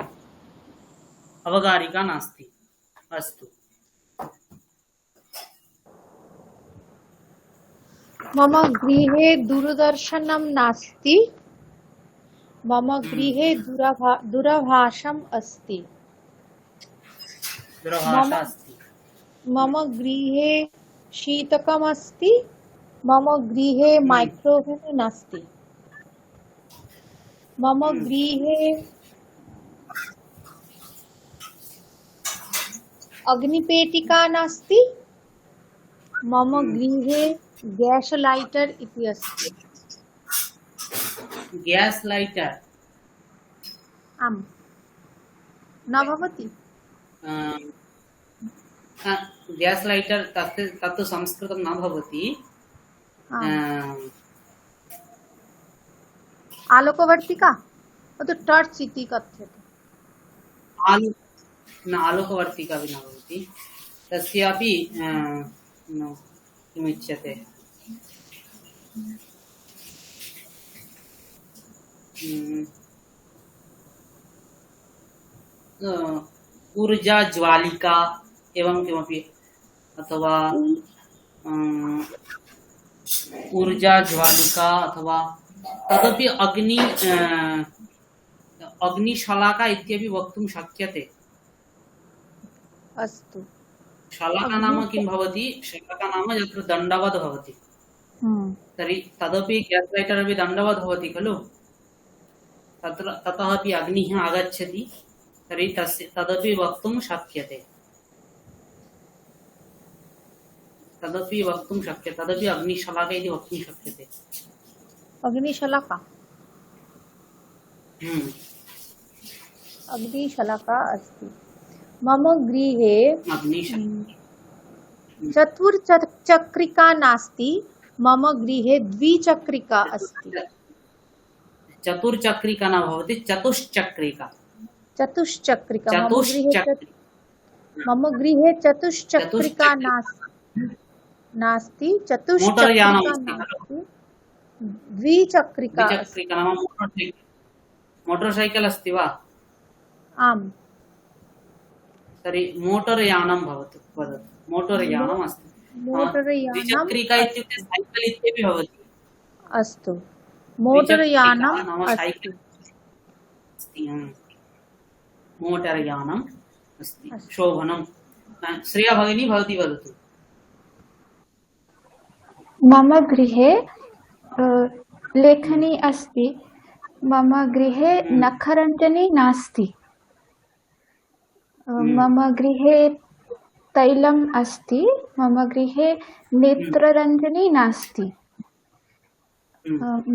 अवगारिका नास्ति। अस्तु। मम गृहे दूरदर्शनं नास्ति। मम गृहे दूरभाषम् अस्ति। दूरभाषा अस्ति। मम गृहे शीतकम् अस्ति। मम गृहे माइक्रोवेव् नास्ति। मम गृहे अग्निपेटिका नास्ति। मम गृहे गैस लाइटर इति अस्ति। Gas lighter. आम् न भवति। गैस लाइटर तत्तु संस्कृतं न भवति। आलोकवर्तिका तो टॉर्च इति कथ्यते। आलोकवर्तिका अपि न भवति। तस्यापि किमुच्यते? ऊर्जा ज्वालिका एवं किमपि, अथवा ऊर्जा ज्वालिका अथवा तदपि अग्निशलाका इत्यपि वक्तुं शक्यते। अस्तु। शलाका नाम किं भवति? शलाका नाम यत्र दण्डवत् भवति। तर्हि तदपि गैस् लैटर् अपि दण्डवत् भवति खलु? ततः अपि अग्निः आगच्छति। तर्हि तदपि वक्तुं शक्यते। तदपि वक्तुं शक्यते। तदपि अग्निशलाका इति वक्तुं शक्यते। अग्निशलाका अग्निशलाका अस्ति। मम गृहे चतुर्चक्रिका नास्ति। मम गृहे द्विचक्रिका अस्ति। चतुर्चक्रिका न भवति, चतुश्चक्रिका। चतुश्चक्रिका। मम गृहे चतुश्चक्रिका नास्ति, मोटर्यानम् चतुश्चक्रिका अस्ति खलु नास्ति, द्विचक्रिका अस्ति। द्विचक्रिका नाम मोटर् सैकल् अस्ति वा? आम्। तर्हि मोटर्यानं भवतु, वदतु। मोटर्यानम् अस्ति। मोटर्यानम् द्विचक्रिका इत्युक्ते सैकल् इत्यपि भवति। अस्तु, द्विचक्रिका मोटर्यानम् नाम अस्ति। सैकल् अस्ति। मोटर्यानम् अस्ति। शोभनं। श्रेया भगिनी भवती वदतु। मम गृहे लेखनी अस्ति, मम गृहे नखरञ्जनी नास्ति। मम गृहे तैलम् अस्ति, मम गृहे नेत्ररञ्जनी नास्ति।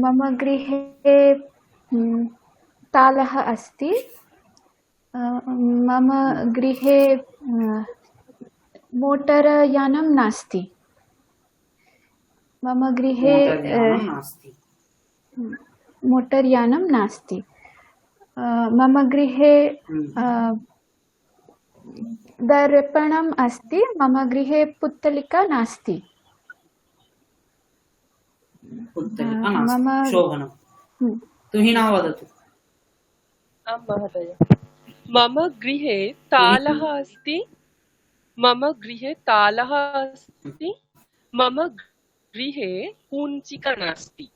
मम गृहे तालः अस्ति, मम गृहे मोटरयानं नास्ति। मम गृहे मोटर्यानं नास्ति। मोटर्यानं नास्ति। मम गृहे दर्पणम् अस्ति, मम गृहे पुत्तलिका नास्ति। पुत्तलिका नास्ति। मम शोभनं। तुहिनः वदतु। आं महोदय। मम गृहे तालः अस्ति, मम गृहे तालः अस्ति, मम गृहे कुञ्चिका नास्ति।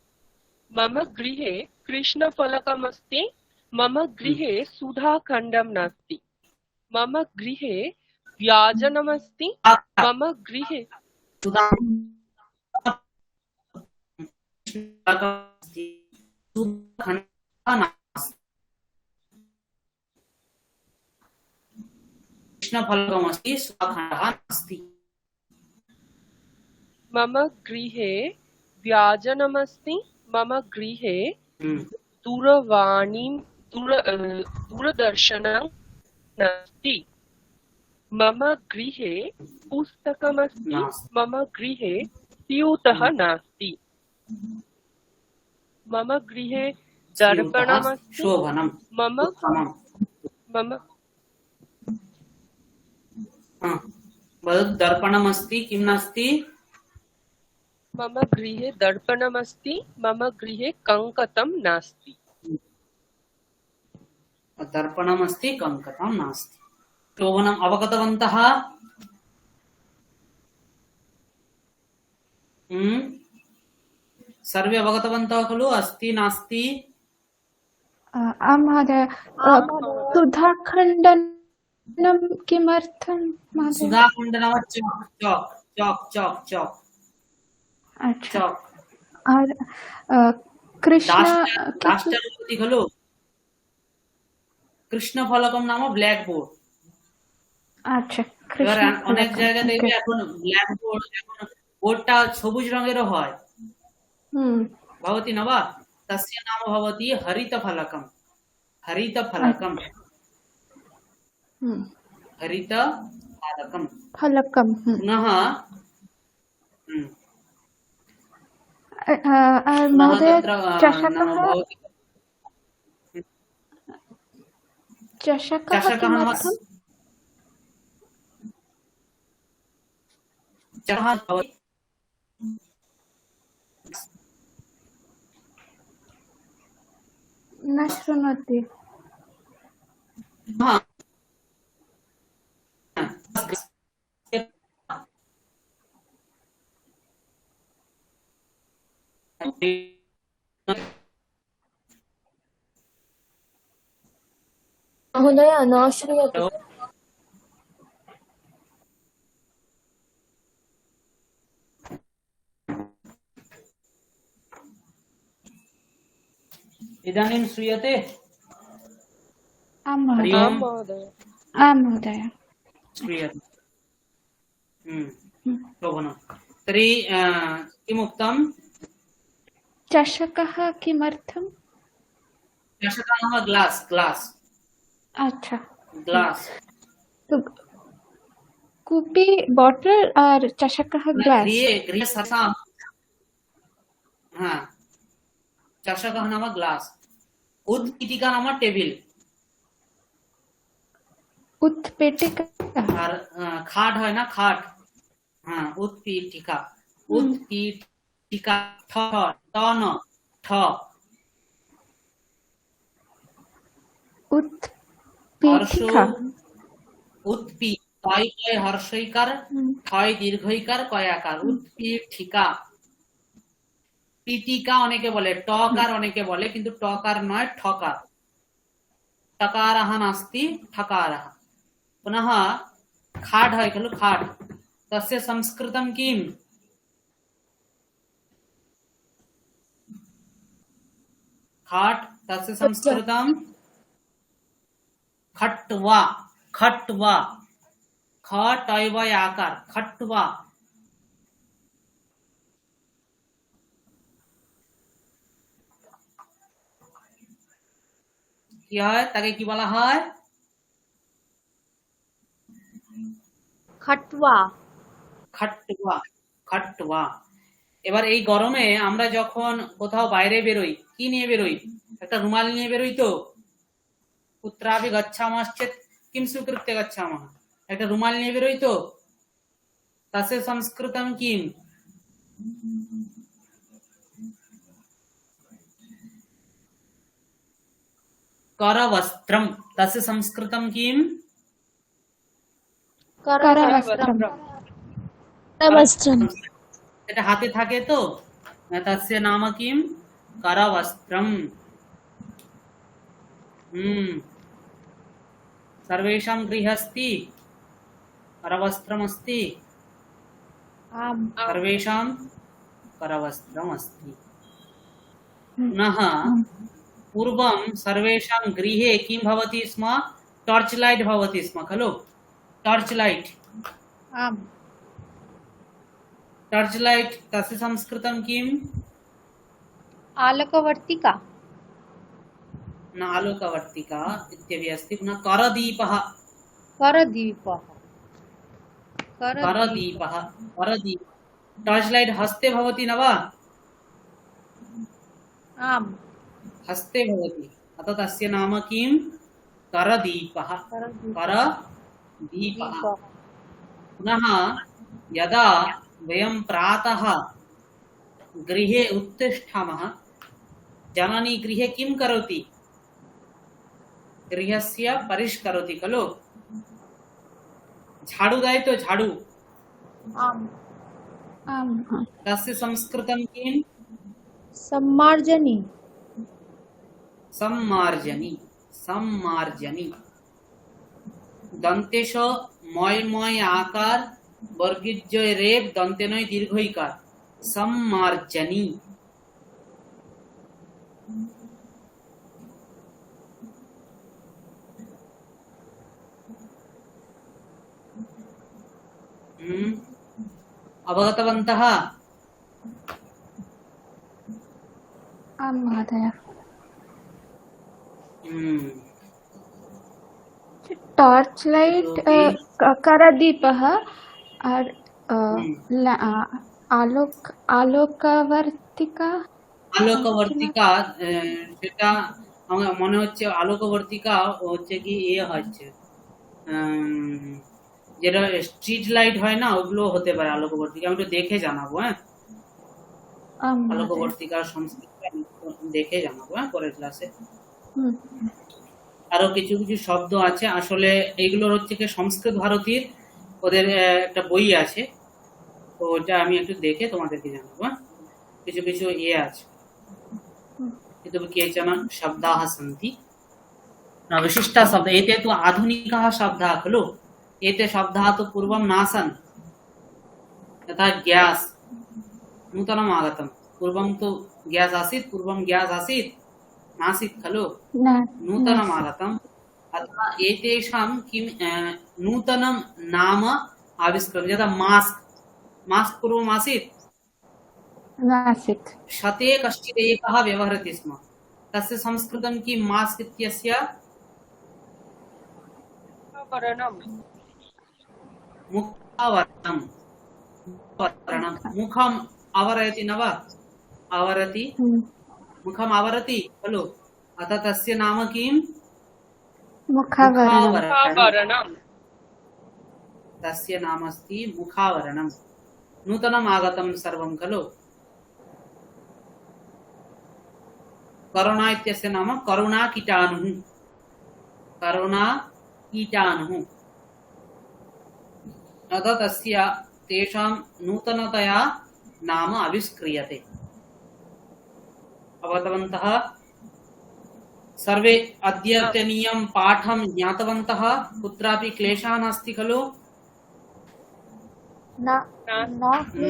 मम गृहे कृष्णफलकमस्ति, मम गृहे सुधाखण्डं नास्ति। मम गृहे व्याजनमस्ति, मम गृहे कृष्णफलकमस्ति, सुधाखण्डः नास्ति। मम गृहे व्याजनमस्ति, मम गृहे दूरदर्शनं नास्ति। मम गृहे पुस्तकमस्ति, मम गृहे स्यूतः नास्ति। मम गृहे दर्पणमस्ति, शोभनं। मम वदतु। दर्पणमस्ति, किं नास्ति? मम गृहे दर्पणमस्ति, मम गृहे कङ्कतं नास्ति। दर्पणमस्ति, कङ्कतं नास्ति। शोभनम्। अवगतवन्तः? सर्वे अवगतवन्तः खलु? अस्ति नास्ति? आं महोदय। सुधाखण्डनं किमर्थं महोदय? सुधाखण्ड नाम चौक् चौक् चौक् चौक् चौक् अच्छा। चौक्। और कृष्ण डास्टर भवति खलु? कृष्णफलकं नाम ब्लैक बोर्ड। আচ্ছা, এবার কৃষ্ণ অনেক ফলকম। জায়গায় দেখবে ওকে। এখন ব্ল্যাক বোর্ড, এখন বোর্ডটা সবুজ রঙেরও হয়। হুম। भवति न वा? तस्य नाम भवति हरितफलकम्। हरितफलकम्। হুম। हरितफलकम्। ফলকম। হুম। पुनः আর पुनः মহোদয় तत्र नाम চষকः भवति চষকः चषकः नाम किमर्थं? चषकः भवति न शृणोति। हाँ। महोदय न श्रूयते। इदानीं श्रूयते? आं हरि महोदय। आं ओम्। महोदय। आं महोदय। श्रूयते। शोभनं। तर्हि किमुक्तं? चषकः किमर्थं? चषकः नाम ग्लास। ग्लास। अच्छा। ग्लास। तो कूपी बॉटल और चषकः ग्लास। गृहे सर्वासां हाँ चषकः नाम ग्लास। उत्पीठिका नाम टेबिल। उत्पीठिका। और खाट है ना, खाट। हाँ उत्पीठिका। उत्पीठिका ठ ट न ठ उत्पीठिका उत्पी तय कय हर्षईकार ठय दीर्घईकार कयाकार उत्पीठिका পিটিকা অনেকে বলে টকার অনেকে বলে কিন্তু টকার নয় ঠকার टकारः नास्ति ठकारः पुनः खाड् है खलु खाड् तस्य संस्कृतं किम् खाट् तस्य संस्कृतं खट्वा खट्वा खट आकार खट्वा কি হয় তাকে কি বলা হয় খাটওয়া খাট্টুয়া খাট্টুয়া এবার এই গরমে আমরা যখন কোথাও বাইরে বেরোই কি নিয়ে বেরোই একটা রুমাল নিয়ে বেরোই তো কুত্রাপি গচ্ছামশ্চেৎ কিম স্বীকৃত্য গচ্ছামः একটা রুমাল নিয়ে বেরোই তো তস্য সংস্কৃতম কিম करवस्त्रम तस्य संस्कृतं किम करवस्त्रम करवस्त्रम এটা হাতে থাকে তো तस्य नाम किम करवस्त्रम सर्वेषां गृहे अस्ति करवस्त्रम् अस्ति सर्वेषां करवस्त्रम् अस्ति पुनः पूर्वं सर्वेषां गृहे किं भवति स्म टॉर्च लाइट भवति स्म खलु टॉर्च लाइट टॉर्च लाइट तस्य संस्कृतं किम् आलोकवर्तिका न आलोकवर्तिका इत्यपि अस्ति पुनः करदीपः करदीपः करदीपः करदीप टॉर्च लाइट हस्ते भवति न वा आम् हस्ते भवति अतः तस्य नाम किं करदीपः करदीपः पुनः यदा वयं प्रातः गृहे उत्तिष्ठामः जननी गृहे किं करोति गृहस्य परिष्करोति खलु झाड़ू दाय तो झाड़ू तस्य संस्कृतं किं सम्मार्जनी सम्मार्जनी सम्मार्जनी दन्तेश मय मय आकार वर्गिजय रेप दन्तेनय दीर्घईकार सम्मार्जनी अवगतवन्तः आं महोदय टॉर्च लाइट करदीपः और आलोकवर्तिका আলোকবর্তিকা সেটা আমার মনে হচ্ছে আলোকবর্তিকা হচ্ছে কি হচ্ছে যেটা স্ট্রিট লাইট হয় না ওগুলো হতে পারে আলোকবর্তিকা আমি একটু দেখে জানাবো হ্যাঁ আলোকবর্তিকার সংস্কৃতি দেখে জানাবো হ্যাঁ পরের ক্লাসে আরো কিছু কিছু শব্দ আছে আসলে এইগুলোর হচ্ছে কি সংস্কৃত ভারতীর ওদের একটা বই আছে তো ওটা আমি একটু দেখে তোমাদেরকে জানাবো কিছু কিছু আছে किन्तु केचन शब्दाः सन्ति न विशिष्टा शब्द एते तु आधुनिकाः शब्दाः खलु एते शब्दाः तु पूर्वं नासन् यथा ग्यास् नूतनम् आगतं पूर्वं तु ग्यास् आसीत् नासीत् खलु नूतनम् आगतम् अतः एतेषां किं नूतनं नाम आविष्कृतं यथा मास्क् पूर्वम् आसीत् शते कश्चित् एकः व्यवहरति स्म तस्य संस्कृतं किं मास्क् इत्यस्य मुखावरणं मुखम् आवरयति न वा आवरति मुखम् आवरति खलु अतः तस्य नाम किं मुखावरणं तस्य नाम अस्ति मुखावरणं नूतनम् आगतं सर्वं खलु। करुणा इत्यस्य नाम करुणा कीटाणुः। करुणा कीटाणुः अतः तस्य तेषां नूतनतया नाम आविष्क्रियते। अवगतवन्तः सर्वे अद्यतनीयं पाठं ज्ञातवन्तः, कुत्रापि क्लेशः नास्ति खलु। न न नास्ति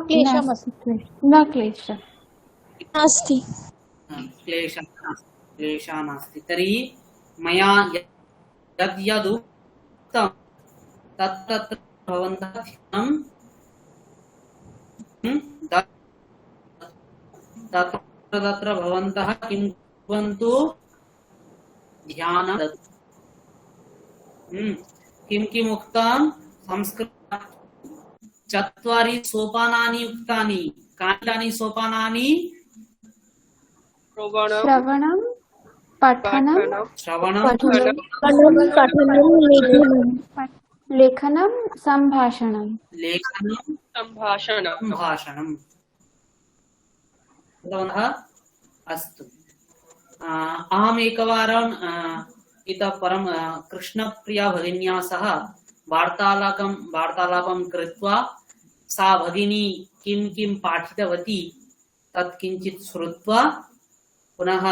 क्लेशमस्ति, न क्लेशमस्ति। न क्लेशः नास्ति। क्लेशः नास्ति। तर्हि मया यद् उक्तं तत्र भवन्तः ध्यानं तत्र भवन्तः किं कुर्वन्तु, ध्यानं ददातु। किं किम् उक्तं संस्कृत 4 सोपानानि उक्तानि। कानि सोपानानि? श्रवणं पठनं श्रवणं लेखनं सम्भाषणं। संभाषणं। अस्तु। अहमेकवारं इतः परं कृष्णप्रिया भगिन्या सह वार्तालापं कृत्वा सा भगिनी किं किं पाठितवती तत् किञ्चित् श्रुत्वा पुनः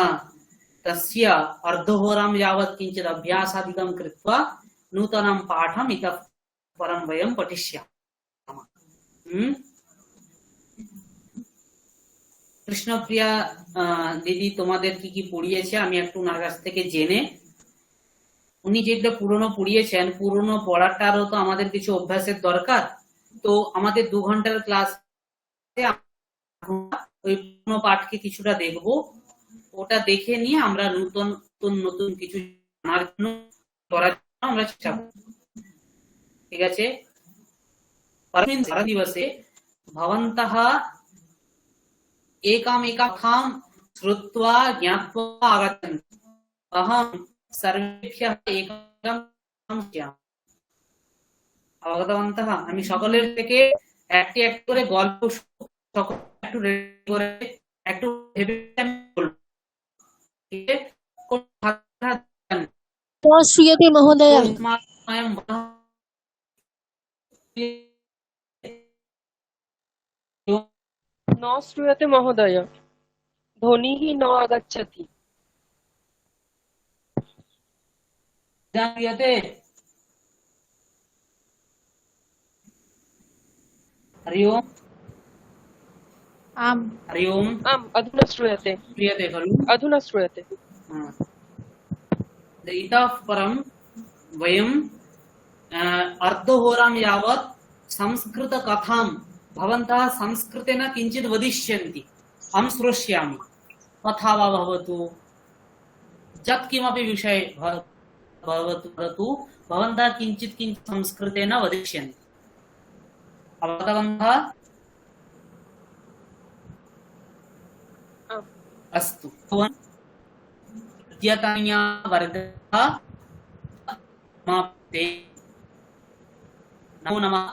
तस्य अर्धहोरां यावत् किञ्चित् अभ्यासादिकं कृत्वा नूतनं पाठम् इतः परं वयं पठिष्यामः। কৃষ্ণপ্রিয়া দিদি তোমাদের কি কি পড়িয়েছে আমি একটু ওনার কাছ থেকে জেনে, উনি যেটা পুরনো পড়িয়েছেন, পুরনো পড়াটারও তো আমাদের কিছু অভ্যাসের দরকার। তো আমাদের 2 ঘন্টার ক্লাসে ওই পুরনো পাঠকে কিছুটা দেখব, ওটা দেখে নিয়ে আমরা নতুন নতুন কিছু জানার জন্য করার জন্য আমরা চেষ্টা করব। ঠিক আছে? परस्मिन् दिवसे भवन्तः एकामेकां श्रुत्वा ज्ञात्वा आगच्छन्तु। अहं सर्वेभ्यः एकं জ্ঞান। অবগতবন্তः? আমি সকলের থেকে একটি একটি করে গল্প সকল একটু রেডি করে একটু ভেবে আমি বলবো। ঠিক আছে? न श्रूयते महोदय। न श्रूयते महोदय, ध्वनिः न आगच्छति। जानते? हरि ओम। आम् हरि ओम। आम्, अधुना श्रूयते। श्रूयते खलु? अधुना श्रूयते। इतः परं वयं अर्धहोरां यावत् संस्कृतकथां भवन्तः संस्कृतेन किञ्चित् वदिष्यन्ति, अहं श्रोष्यामि। कथा वा भवतु, यत्किमपि विषये भवतु, भवन्तः किञ्चित् किञ्चित् संस्कृतेन वदिष्यन्ति। अवगतवन्तः? अस्तु। अद्यतनीया वर्गः समाप्ते। नमो नमः।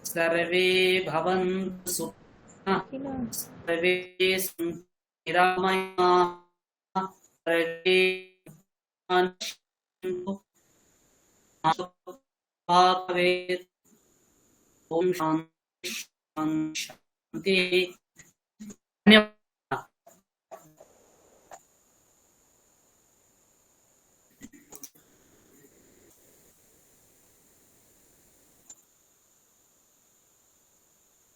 सर्वे भवन्तु सुखिनः, सर्वे सन्तु निरामयाः, सर्वे भवन्तु भवेत्। ओम शांति शांति। धन्यवाद।